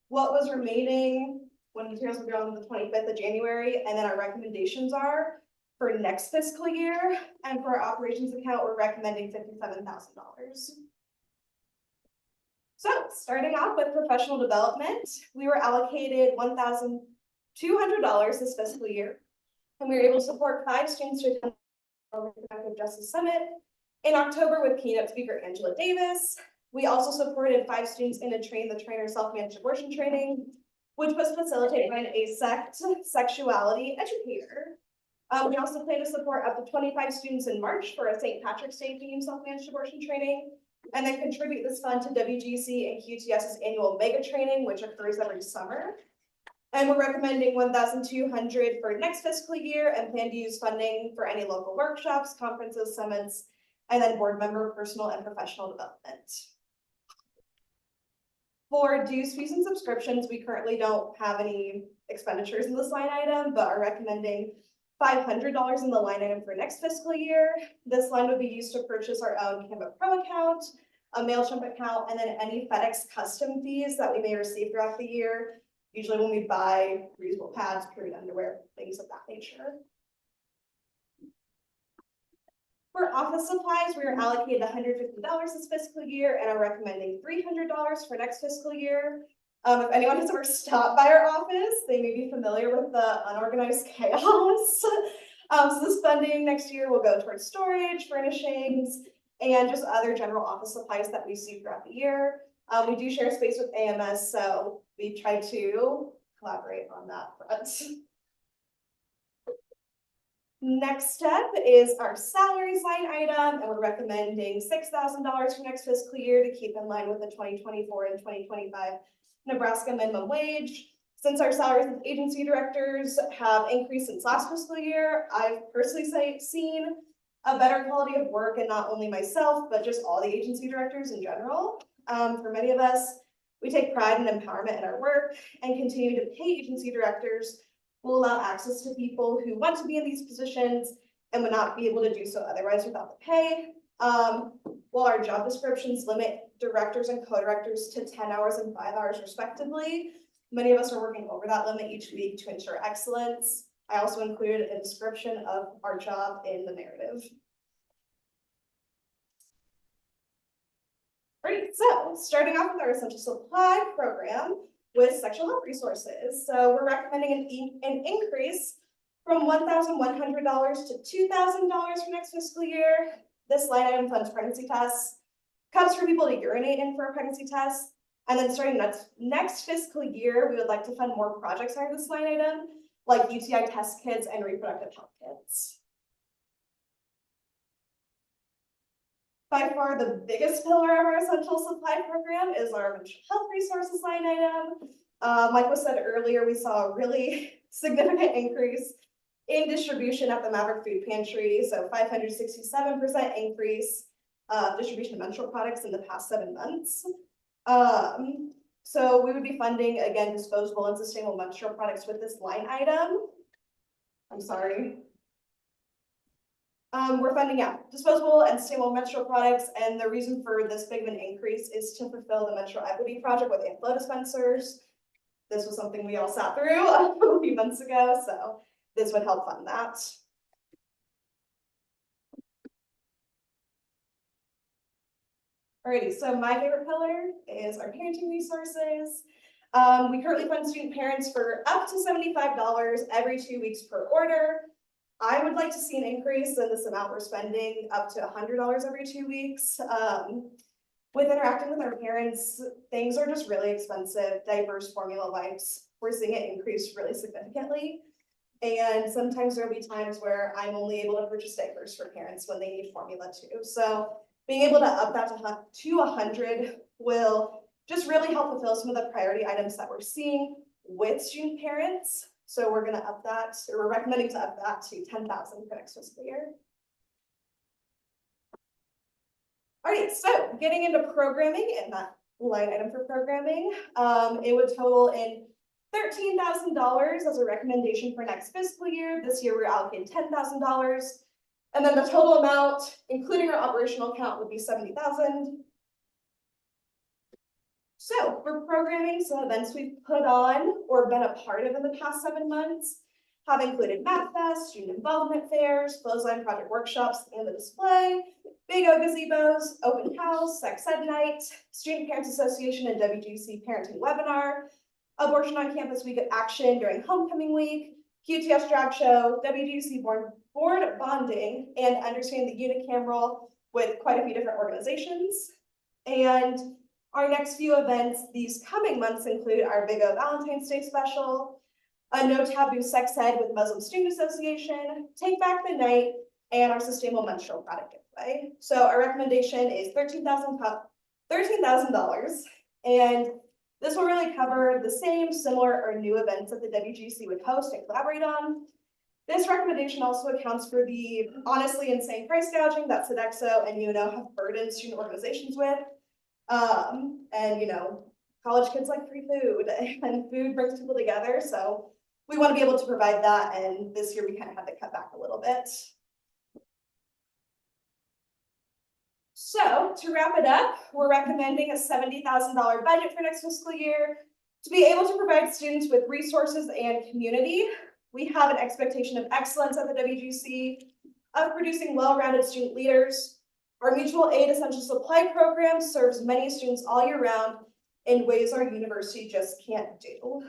what was remaining when materials were due on the 25th of January, and then our recommendations are for next fiscal year. And for our operations account, we're recommending $57,000. So starting off with professional development, we were allocated $1,200 this fiscal year. And we were able to support 5 students to attend the Reproductive Justice Summit in October with keynote speaker Angela Davis. We also supported 5 students in a Train the Trainer self-managed abortion training, which was facilitated by an ASECT sexuality educator. We also plan to support up to 25 students in March for a St. Patrick's Day themed self-managed abortion training, and then contribute this fund to WGC and QTS's annual mega training, which occurs every summer. And we're recommending $1,200 for next fiscal year, and plan to use funding for any local workshops, conferences, summits, and then board member personal and professional development. For dues, fees, and subscriptions, we currently don't have any expenditures in this line item, but are recommending $500 in the line item for next fiscal year. This line would be used to purchase our own Canva Pro account, a MailChimp account, and then any FedEx custom fees that we may receive throughout the year, usually when we buy reusable pads, period underwear, things of that nature. For office supplies, we are allocated $150 this fiscal year and are recommending $300 for next fiscal year. If anyone has ever stopped by our office, they may be familiar with the unorganized chaos. So this funding next year will go towards storage, furnishings, and just other general office supplies that we see throughout the year. We do share space with AMS, so we try to collaborate on that front. Next step is our salaries line item, and we're recommending $6,000 for next fiscal year to keep in line with the 2024 and 2025 Nebraska minimum wage. Since our salaries as agency directors have increased since last fiscal year, I've personally seen a better quality of work, and not only myself, but just all the agency directors in general. For many of us, we take pride and empowerment in our work, and continue to pay agency directors will allow access to people who want to be in these positions and would not be able to do so otherwise without the pay. While our job descriptions limit directors and co-directors to 10 hours and 5 hours respectively, many of us are working over that limit each week to ensure excellence. I also included a description of our job in the narrative. Great, so starting off with our essential supply program with sexual health resources. So we're recommending an increase from $1,100 to $2,000 for next fiscal year. This line item funds pregnancy tests, cups for people to urinate in for a pregnancy test, and then starting next fiscal year, we would like to fund more projects under this line item, like UTI test kits and reproductive health kits. By far, the biggest pillar of our essential supply program is our mental health resources line item. Like was said earlier, we saw a really significant increase in distribution at the Maverick Food Pantry, so 567% increase distribution of menstrual products in the past 7 months. So we would be funding, again, disposable and sustainable menstrual products with this line item. I'm sorry. We're funding out disposable and sustainable menstrual products, and the reason for this big of an increase is to fulfill the menstrual equity project with flow dispensers. This was something we all sat through a few months ago, so this would help fund that. Alrighty, so my favorite pillar is our parenting resources. We currently fund student parents for up to $75 every 2 weeks per order. I would like to see an increase in this amount we're spending up to $100 every 2 weeks. With interacting with our parents, things are just really expensive. Diapers, formula wipes, we're seeing it increase really significantly. And sometimes there'll be times where I'm only able to purchase diapers for parents when they need formula too. So being able to up that to 100 will just really help fulfill some of the priority items that we're seeing with student parents. So we're going to up that, or we're recommending to up that to 10,000 for next fiscal year. All right, so getting into programming and that line item for programming, it would total in $13,000 as a recommendation for next fiscal year. This year we're allocated $10,000. And then the total amount, including our operational account, would be $70,000. So for programming, some events we've put on or been a part of in the past 7 months have included Math Fest, student involvement fairs, clothesline project workshops and the display, Big O gazebos, open house, sex ed night, Student Parents Association and WGC parenting webinar, Abortion on Campus Week of Action during Homecoming Week, QTS drag show, WGC board bonding, and understanding the unicameral with quite a few different organizations. And our next few events these coming months include our Big O Valentine's Day special, a No Taboo Sex Ed with Muslim Student Association, Take Back the Night, and our Sustainable Menstrual Product Giveaway. So our recommendation is $13,000, and this will really cover the same, similar, or new events that the WGC would host and collaborate on. This recommendation also accounts for the honestly insane price gouging that Sodexo and UNO have burdened student organizations with. And college kids like free food and food brings people together. So we want to be able to provide that. And this year we kind of had to cut back a little bit. So to wrap it up, we're recommending a $70,000 budget for next fiscal year to be able to provide students with resources and community. We have an expectation of excellence at the WGC, of producing well-rounded student leaders. Our mutual aid essential supply program serves many students all year round in ways our university just can't do.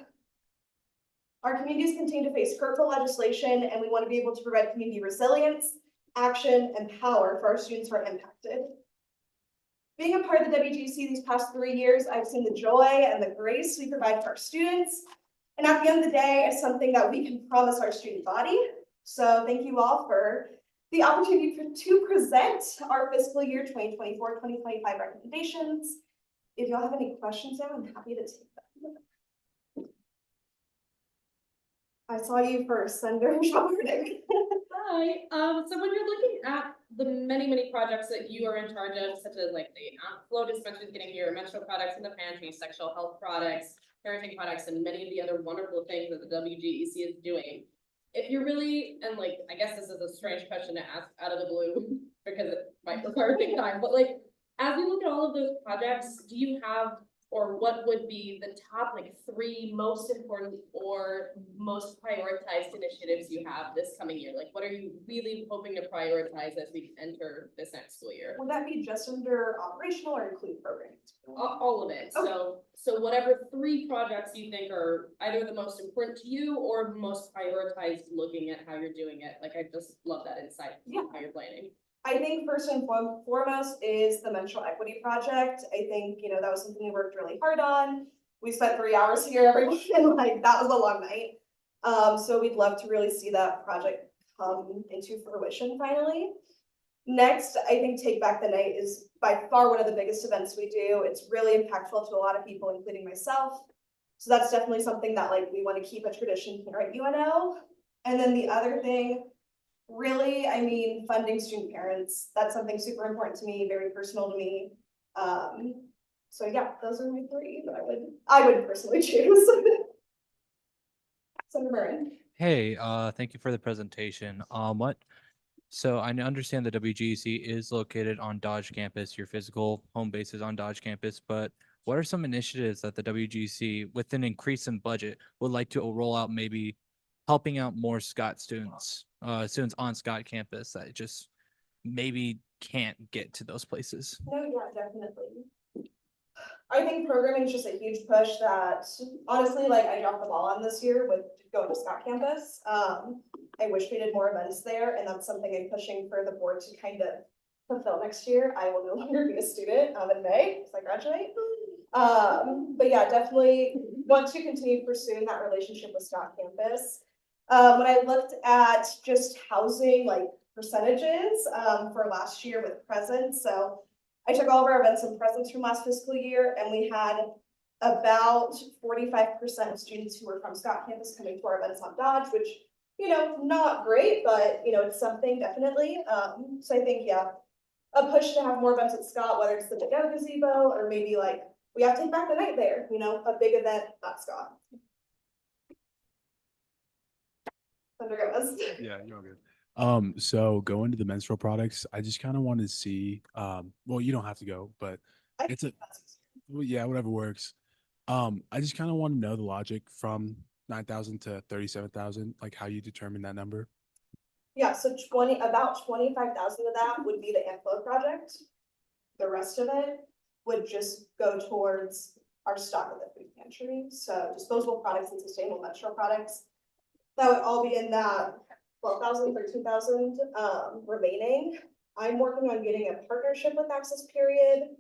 Our communities continue to face hurtful legislation, and we want to be able to provide community resilience, action, and power for our students who are impacted. Being a part of the WGC these past 3 years, I've seen the joy and the grace we provide for our students. And at the end of the day, it's something that we can promise our student body. So thank you all for the opportunity to present our fiscal year 2024-2025 recommendations. If y'all have any questions now, I'm happy to take them. I saw you first, Senator Jordan. Hi, so when you're looking at the many projects that you are in charge of, such as like the flow dispensaries getting here, menstrual products in the pantry, sexual health products, parenting products, and many of the other wonderful things that the WGEC is doing. If you're really, and like, I guess this is a strange question to ask out of the blue because it might require big time, but like, as you look at all of those projects, do you have, or what would be the top like 3 most important or most prioritized initiatives you have this coming year? Like, what are you really hoping to prioritize as we enter this next school year? Would that be just under operational or include programs? All of it. Okay. So whatever 3 projects you think are either the most important to you or most prioritized looking at how you're doing it. Like, I just love that insight. Yeah. How you're planning. I think first and foremost is the menstrual equity project. I think, you know, that was something we worked really hard on. We spent 3 hours here every week, and like that was a long night. So we'd love to really see that project come into fruition finally. Next, I think Take Back the Night is by far one of the biggest events we do. It's really impactful to a lot of people, including myself. So that's definitely something that like we want to keep a tradition here at UNO. And then the other thing, really, I mean, funding student parents. That's something super important to me, very personal to me. So yeah, those are my 3 that I would personally choose. Senator Murray. Hey, thank you for the presentation. So I understand the WGEC is located on Dodge campus. Your physical home base is on Dodge campus, but what are some initiatives that the WGEC, with an increase in budget, would like to roll out, maybe helping out more Scott students on Scott campus that just maybe can't get to those places? No, yeah, definitely. I think programming is just a huge push that honestly, like I dropped the ball on this year with going to Scott campus. I wish we did more events there, and that's something I'm pushing for the board to kind of fulfill next year. I will no longer be a student in May as I graduate. But yeah, definitely want to continue pursuing that relationship with Scott campus. When I looked at just housing like percentages for last year with presents, so I took all of our events and presents from last fiscal year, and we had about 45% of students who were from Scott campus coming to our events on Dodge, which, you know, not great, but, you know, it's something definitely. So I think, yeah, a push to have more events at Scott, whether it's the Big O Gazebo or maybe like we have to Take Back the Night there, you know, a big event at Scott. Yeah, you're all good. So going to the menstrual products, I just kind of wanted to see, well, you don't have to go, but it's well, yeah, whatever works. I just kind of want to know the logic from 9,000 to 37,000, like how you determine that number. Yeah, so about 25,000 of that would be the Amflow project. The rest of it would just go towards our stock of the food pantry. So disposable products and sustainable menstrual products. That would all be in that 12,000, 13,000 remaining. I'm working on getting a partnership with Access Period.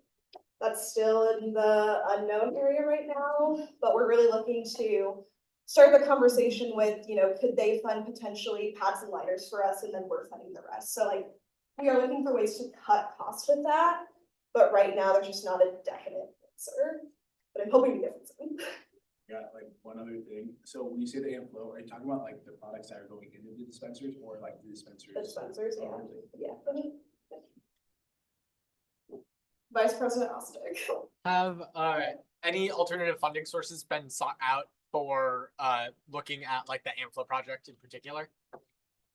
That's still in the unknown area right now, but we're really looking to start the conversation with, you know, could they fund potentially pads and liners for us, and then we're funding the rest. So like, we are looking for ways to cut costs with that, but right now there's just not a definite answer, but I'm hoping to get some. Yeah, like one other thing. So when you say the Amflow, are you talking about like the products that are going into the dispensers or like the dispensers? The dispensers, yeah. Oh, really? Yeah. Vice President Ostick. All right. any alternative funding sources been sought out for looking at like the AMFLO project in particular?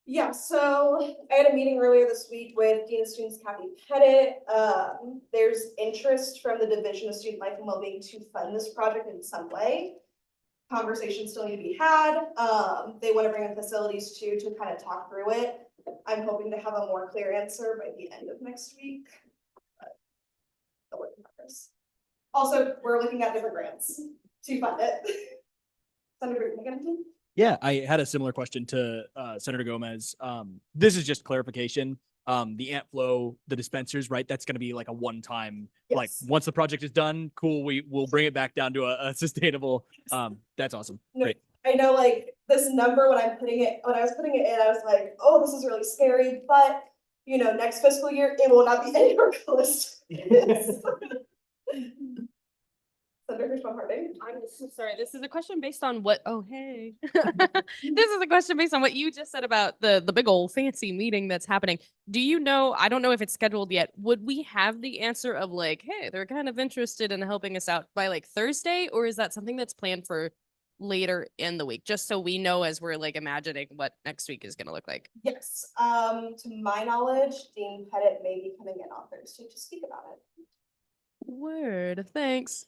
Yeah, so I had a meeting earlier this week with Dean of Students Kathy Pettit. There's interest from the Division of Student Life and Wellbeing to fund this project in some way. Conversations still need to be had. They want to bring in facilities too to kind of talk through it. I'm hoping to have a more clear answer by the end of next week. But a work in progress. Also, we're looking at different grants to fund it. Senator, again? Yeah, I had a similar question to Senator Gomez. This is just clarification. The ant flow, the dispensers, right? That's going to be like a one-time, like once the project is done, cool. We'll bring it back down to a sustainable. That's awesome. No, Great. I know, like this number when I was putting it in, I was like, oh, this is really scary. But you know, next fiscal year, it will not be anywhere close. Senator Harding. I'm so sorry. This is a question based on what, oh, hey. This is a question based on what you just said about the big old fancy meeting that's happening. Do you know, I don't know if it's scheduled yet, would we have the answer of like, hey, they're kind of interested in helping us out by like Thursday? Or is that something that's planned for later in the week? Just so we know as we're like imagining what next week is gonna look like. Yes, to my knowledge, Dean Pettit may be coming in on Thursday to speak about it. Word, thanks.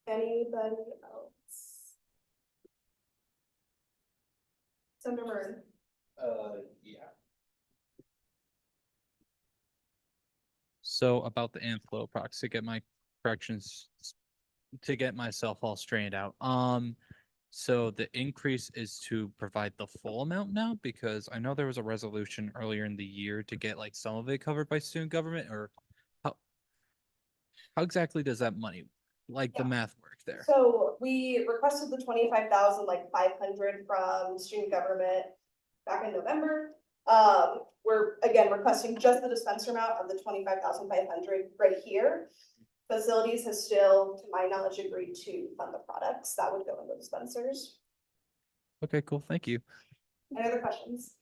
Anybody else? Senator Murray. Yeah. So about the Ampflow procs, to get my corrections, to get myself all straightened out. So the increase is to provide the full amount now, because I know there was a resolution earlier in the year to get like some of it covered by student government, or how exactly does that money, like the math work there? So we requested the 25,000, like 500 from student government back in November. We're again requesting just the dispenser amount of the 25,500 right here. Facilities has still, to my knowledge, agreed to fund the products that would go in the dispensers. Okay, cool. Thank you. Any other questions?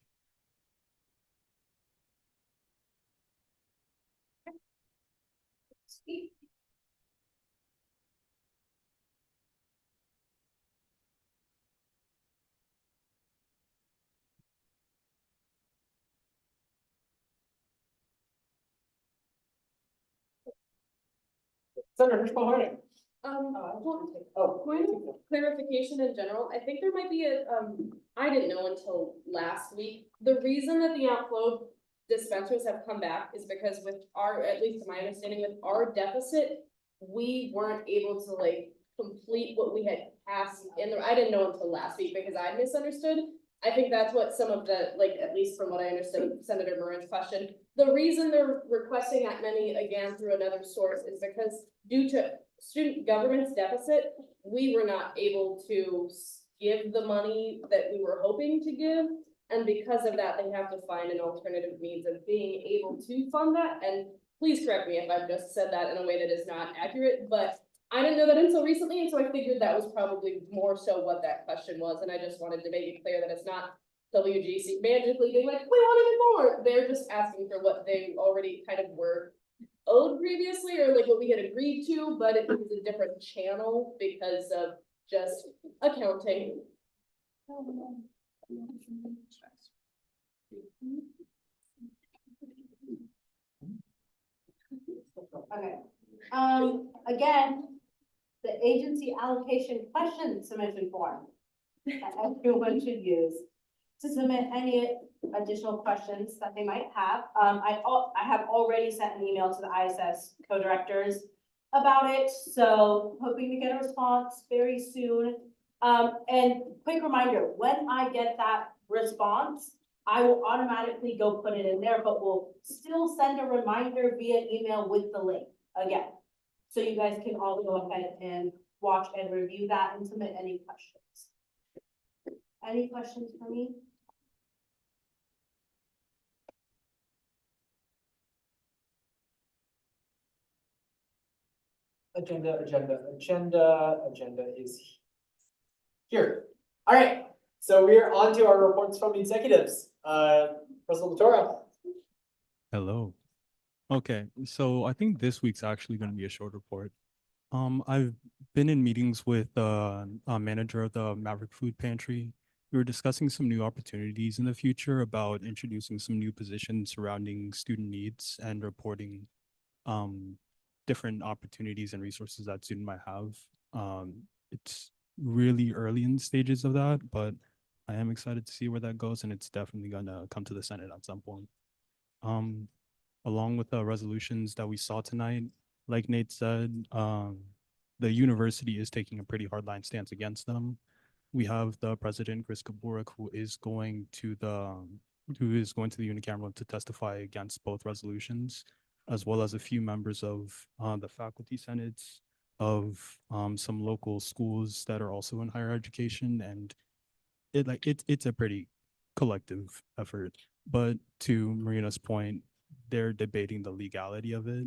Speak. Senator Harding. Point of clarification in general, I think there might be a, I didn't know until last week. The reason that the outflow dispensers have come back is because with our, at least to my understanding, with our deficit, we weren't able to like complete what we had passed in the, I didn't know until last week because I misunderstood. I think that's what some of the, like, at least from what I understood of Senator Moran's question, the reason they're requesting that many again through another source is because due to student government's deficit, we were not able to give the money that we were hoping to give. And because of that, they have to find an alternative means of being able to fund that. And please correct me if I've just said that in a way that is not accurate, but I didn't know that until recently. And so I figured that was probably more so what that question was. And I just wanted to make it clear that it's not WGC magically being like, we want to get more. They're just asking for what they already kind of were owed previously, or like what we had agreed to, but it was a different channel because of just accounting. Okay, again, the agency allocation question submission form that everyone should use to submit any additional questions that they might have. I have already sent an email to the ISS co-directors about it, so hoping to get a response very soon. And quick reminder, when I get that response, I will automatically go put it in there, but we'll still send a reminder via email with the link again. So you guys can all go ahead and watch and review that and submit any questions. Any questions for me? Agenda is here. All right, so we're on to our reports from executives. President Latoro. Hello. Okay, so I think this week's actually gonna be a short report. I've been in meetings with a manager of the Maverick Food Pantry. We were discussing some new opportunities in the future about introducing some new positions surrounding student needs and reporting um different opportunities and resources that student might have. It's really early in the stages of that, but I am excited to see where that goes, and it's definitely gonna come to the Senate at some point. Um, Along with the resolutions that we saw tonight, like Nate said, the university is taking a pretty hardline stance against them. We have the president, Chris Kaburik, who is going to the unicameral to testify against both resolutions, as well as a few members of the faculty senates of some local schools that are also in higher education, and it's a pretty collective effort. But to Marina's point, they're debating the legality of it.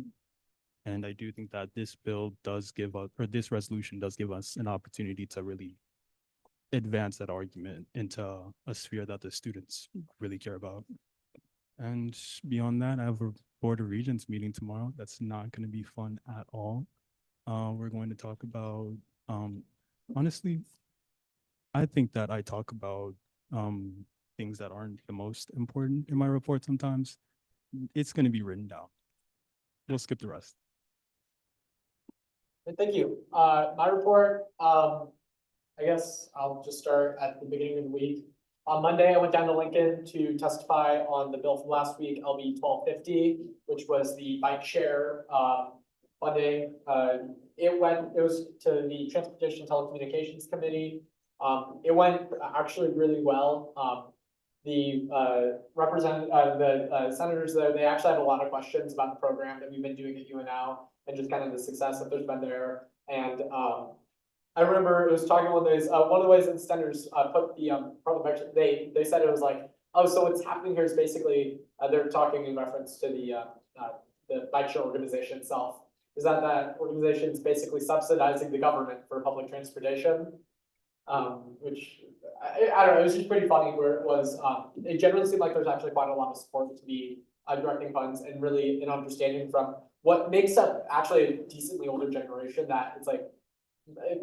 And I do think that this bill does give us, or this resolution does give us an opportunity to really advance that argument into a sphere that the students really care about. And beyond that, I have a Board of Regents meeting tomorrow. That's not going to be fun at all. We're going to talk about, honestly, I think that I talk about things that aren't the most important in my report sometimes. It's going to be written down. We'll skip the rest. Thank you. My report, I guess I'll just start at the beginning of the week. On Monday, I went down to Lincoln to testify on the bill from last week, LB 1250, which was the bike share funding. It was to the Transportation Telecommunications Committee. It went actually really well. The senators there, they actually had a lot of questions about the program that we've been doing at UNL and just kind of the success that there's been there. And I remember it was talking one of those, one of the ways that the senators put the parliamentary, they said it was like, oh, so what's happening here is basically they're talking in reference to the bike share organization itself. Is that organization is basically subsidizing the government for public transportation, which I don't know, it was just pretty funny where it was, it generally seemed like there's actually quite a lot of support to be directing funds and really an understanding from what makes up actually a decently older generation that it's like,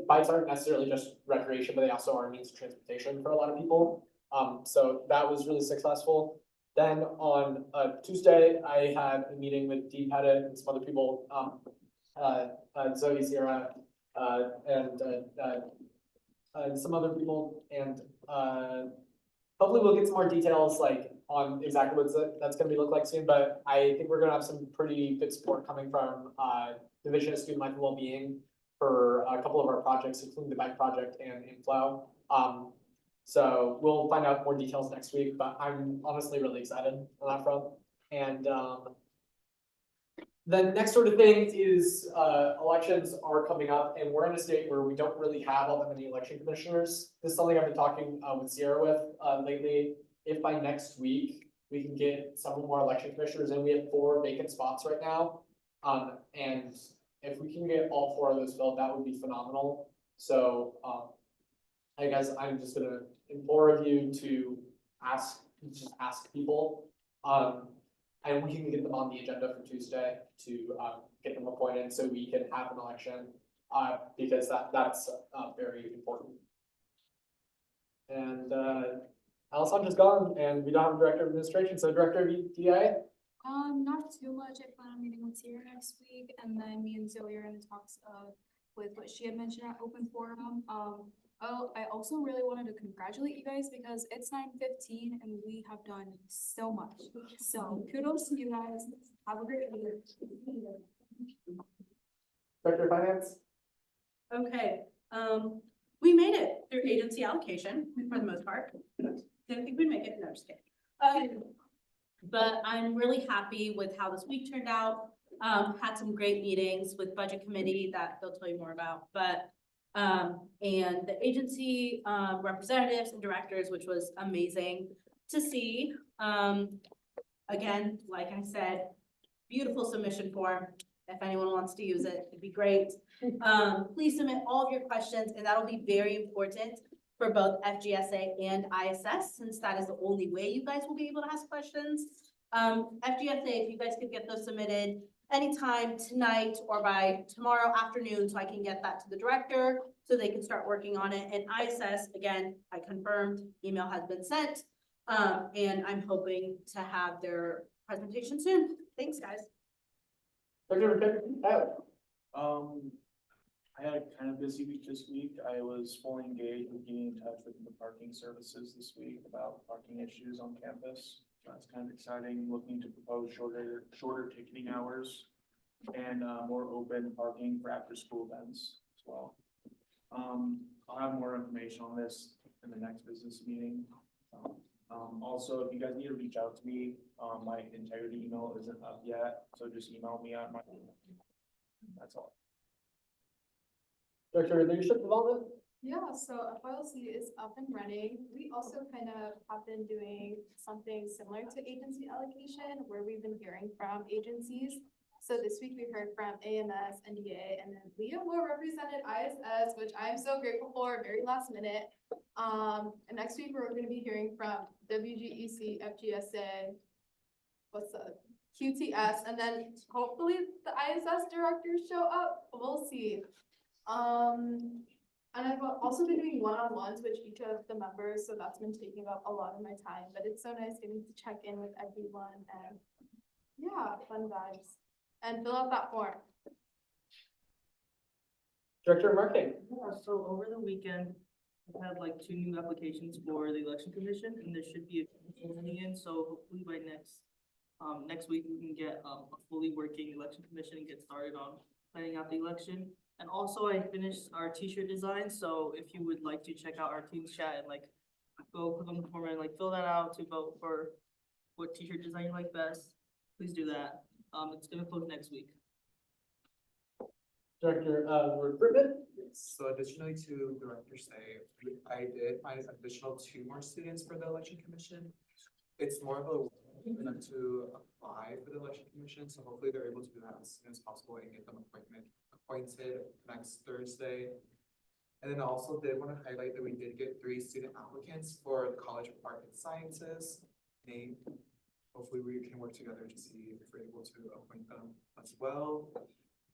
bikes aren't necessarily just recreation, but they also are a means of transportation for a lot of people. So that was really successful. Then on Tuesday, I had a meeting with Dean Pettit and some other people, Zoe Sierra, and some other people, and hopefully we'll get some more details like on exactly what that's going to look like soon. But I think we're going to have some pretty good support coming from Division of Student Life and Wellbeing for a couple of our projects, including the bike project and Inflow. So we'll find out more details next week, but I'm honestly really excited on that front. And the next sort of thing is elections are coming up, and we're in a state where we don't really have all that many election commissioners. This is something I've been talking with Sierra with lately. If by next week we can get some more election commissioners, and we have 4 vacant spots right now, and if we can get all 4 of those filled, that would be phenomenal. So I guess I'm just gonna implore of you to just ask people, and we can get them on the agenda for Tuesday to get them appointed so we can have an election, because that's very important. And Alessandra's gone, and we don't have a director of administration, so director of DA. Not too much. I plan on meeting with Sierra next week, and then me and Zoe are in the talks with what she had mentioned at Open Forum. Oh, I also really wanted to congratulate you guys because it's 9:15 and we have done so much. So kudos to you guys. Have a great week. Director of Finance. Okay, we made it through agency allocation for the most part. Didn't think we'd make it, no, just kidding. But I'm really happy with how this week turned out. Had some great meetings with budget committee that they'll tell you more about, but and the agency representatives and directors, which was amazing to see. Again, like I said, beautiful submission form. If anyone wants to use it, it'd be great. Please submit all of your questions, and that'll be very important for both FGSA and ISS, since that is the only way you guys will be able to ask questions. FGSA, if you guys could get those submitted anytime tonight or by tomorrow afternoon, so I can get that to the director, so they can start working on it. And ISS, again, I confirmed, email has been sent. And I'm hoping to have their presentation soon. Thanks, guys. I had a kind of busy week this week. I was fully engaged with getting in touch with the parking services this week about parking issues on campus. That's kind of exciting, looking to propose shorter ticketing hours and more open parking for after school events as well. I'll have more information on this in the next business meeting. Also, if you guys need to reach out to me, my integrity email isn't up yet, so just email me on my, that's all. Director of Leadership Development? Yeah, so FLC is up and running. We also kind of have been doing something similar to agency allocation where we've been hearing from agencies. So this week we heard from AMS, NDA, and then Leah Moore represented ISS, which I'm so grateful for, very last minute. And next week we're going to be hearing from WGEC, FGSA, what's the QTS, and then hopefully the ISS directors show up. We'll see. And I've also been doing one-on-ones with each of the members, so that's been taking up a lot of my time, but it's so nice getting to check in with everyone and yeah, fun vibes. And fill out that form. Director of Marketing? Yeah, so over the weekend, I've had like 2 new applications for the election commission, and there should be a coming in, so hopefully by next week we can get a fully working election commission and get started on planning out the election. And also I finished our t-shirt design, so if you would like to check out our team's chat and like go click on the form and like fill that out to vote for what t-shirt design you like best, please do that. It's gonna close next week. Director of Recruitment? So additionally to Director Say, I did find an additional 2 more students for the election commission. It's more of a for them to apply for the election commission, so hopefully they're able to do that as soon as possible and get them appointed next Thursday. And then I also did want to highlight that we did get 3 student applicants for the College of Art and Sciences. Hopefully we can work together to see if we're able to appoint them as well.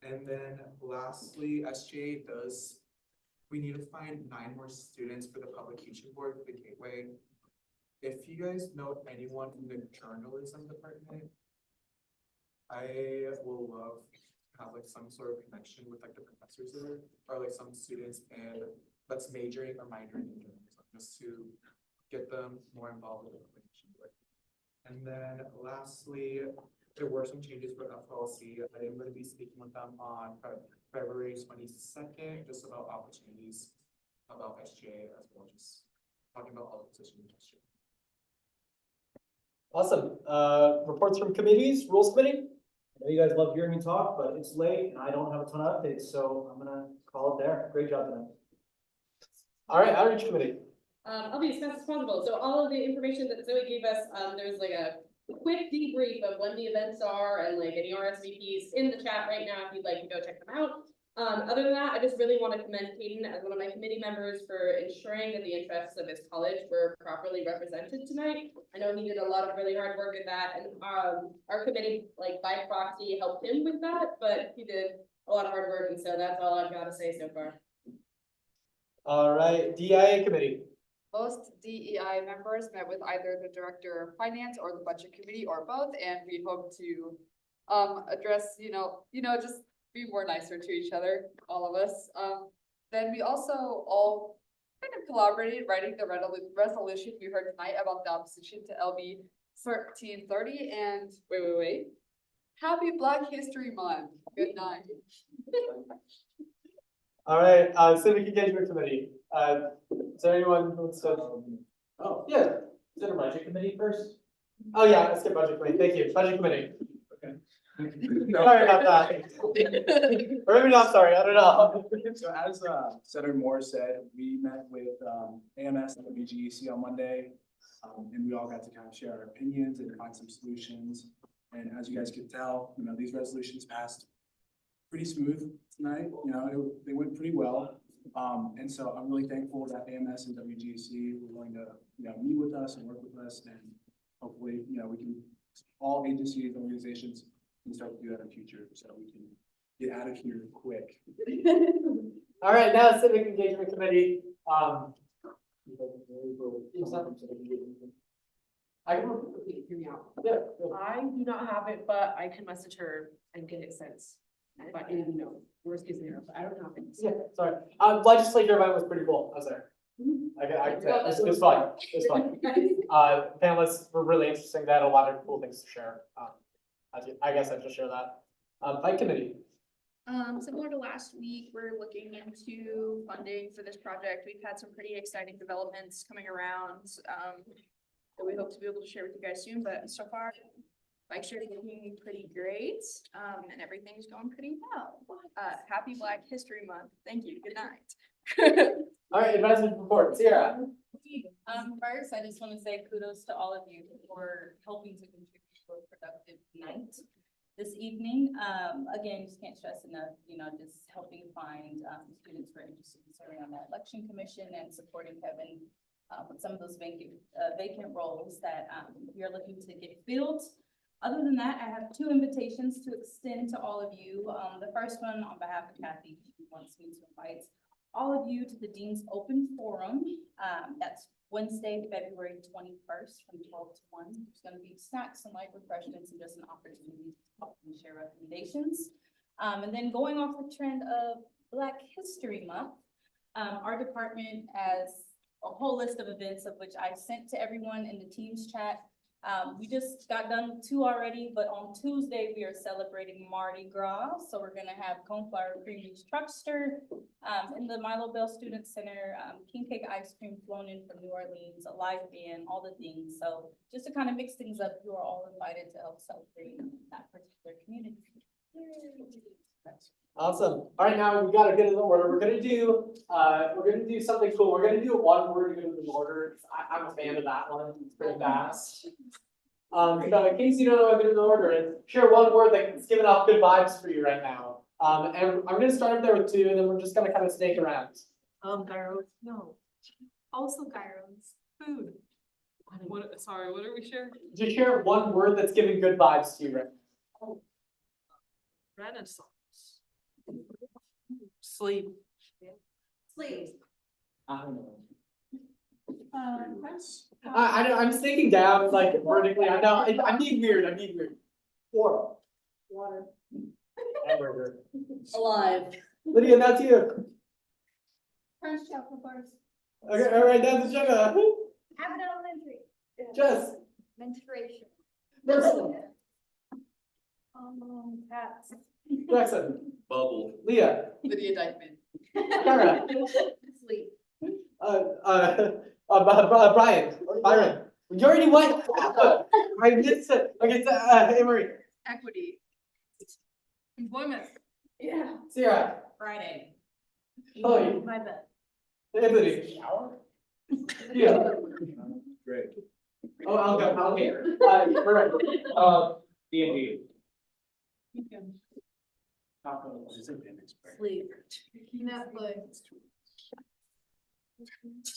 And then lastly, SGA we need to find 9 more students for the publication board for the Gateway. If you guys know anyone from the journalism department, I will love to have like some sort of connection with like the professors there, or like some students and that's majoring or minoring in journalism, just to get them more involved with the publication board. And then lastly, there were some changes for FLC. I am going to be speaking with them on February 22nd, just about opportunities about SGA as well, just talking about all the positions. Awesome. Reports from committees, Rules Committee? I know you guys love hearing me talk, but it's late and I don't have a ton of updates, so I'm gonna call it there. Great job tonight. All right, Outreach Committee. I'll be as fast as possible. So all of the information that Zoe gave us, there's like a quick debrief of when the events are and like any RSVPs in the chat right now if you'd like to go check them out. Other than that, I just really want to commend Kaden as one of my committee members for ensuring that the interests of his college were properly represented tonight. I know he did a lot of really hard work at that, and our committee, like by proxy, helped him with that, but he did a lot of hard work, and so that's all I've got to say so far. All right, DIA Committee. Most DEI members met with either the Director of Finance or the Budget Committee or both, and we hope to address, just be more nicer to each other, all of us. Then we also all kind of collaborated writing the resolution we heard tonight about the opposition to LB 1330 and wait. Happy Black History Month. Good night. All right, Civic Engagement Committee. Is there anyone who wants to? Oh, yeah. Is it a budget committee first? Oh, yeah, let's get Budget Committee. Thank you. Budget Committee. Okay. Sorry about that. Or maybe not sorry, I don't know. So as Senator Moore said, we met with AMS and WGEC on Monday, and we all got to kind of share our opinions and find some solutions. And as you guys could tell, these resolutions passed pretty smooth tonight. They went pretty well. And so I'm really thankful that AMS and WGEC were willing to meet with us and work with us, and hopefully we can all agencies and organizations can start to do that in future, so we can get out of here quick. All right, now Civic Engagement Committee, I can Hear me out. Yeah. I do not have it, but I can message her and get it sent. But you know, worst case scenario, but I don't have it. Yeah, sorry. Legislature event was pretty cool. I was there. It was fun. It was fun. Panelists were really interesting. They had a lot of cool things to share. I guess I just share that. Bike committee. Similar to last week, we're looking into funding for this project. We've had some pretty exciting developments coming around, that we hope to be able to share with you guys soon, but so far, bike sharing is looking pretty great, and everything's going pretty well. Happy Black History Month. Thank you. Good night. All right, advisory report. Sierra. First, I just want to say kudos to all of you for helping to contribute to a productive night this evening. Again, just can't stress enough, just helping find students who are interested in serving on that election commission and supporting Kevin with some of those vacant roles that we are looking to get filled. Other than that, I have 2 invitations to extend to all of you. The first one on behalf of Kathy, who wants me to invite all of you to the Dean's Open Forum. That's Wednesday, February 21st from 12 to 1. There's going to be snacks and light refreshments and just an opportunity to talk and share recommendations. And then going off the trend of Black History Month, our department has a whole list of events of which I sent to everyone in the Teams chat. We just got done 2 already, but on Tuesday we are celebrating Mardi Gras. So we're gonna have Coneflower Cream Cheese Truckster in the Milo Bell Student Center, king cake ice cream flown in from New Orleans, a live band, all the things. So just to kind of mix things up, you are all invited to help celebrate that particular community. Awesome. All right, now we gotta get in the order. We're gonna do something cool. We're gonna do one word in the order. I'm a fan of that one. It's pretty fast. So in case you don't know what good in the order is, share one word that's giving off good vibes for you right now. And I'm gonna start up there with 2, and then we're just gonna kind of snake around. Gyros, no. Also gyros, food. Sorry, what are we sharing? Just share one word that's giving good vibes to you right now. Renaissance. Sleep. Sleep. I don't know. I'm snaking down like vertically. I know. I'm being weird. Water. Hamburger. Alive. Lydia, that's you. French chocolate bars. Okay, all right, that's Jenna. Abbott Elementary. Jess. Menstruation. Mercy. Cats. Jackson. Bubble. Leah. Lydia Dykeman. Kara. Sleep. Byron. You already went. I missed it. Okay, Emery. Equity. Employment. Yeah. Sierra. Friday. Chloe. My bed. Anthony. Yeah. Great. Oh, I'll go. D&D. Sleep. Netflix.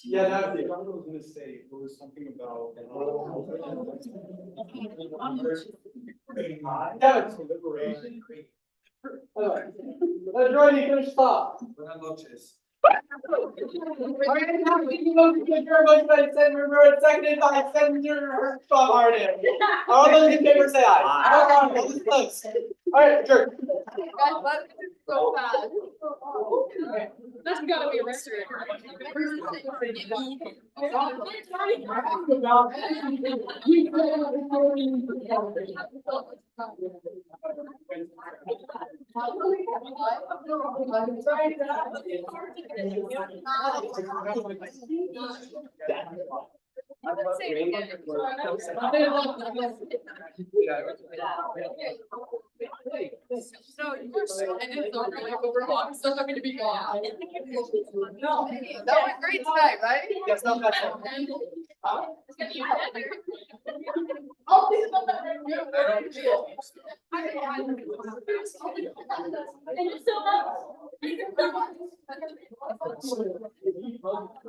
Yeah, that was it. I was gonna say, it was something about. Deliberation. Let's join you finish stop. Buenas noches. Seconded by Senator Harden. All those in favor say aye. All right, sure. So bad. That's gotta be a record. So you're so, and it's so really overwhelmed, so happy to be gone. No, that went great tonight, right? Yes, no, that's all. Oh, please don't let her do it. And so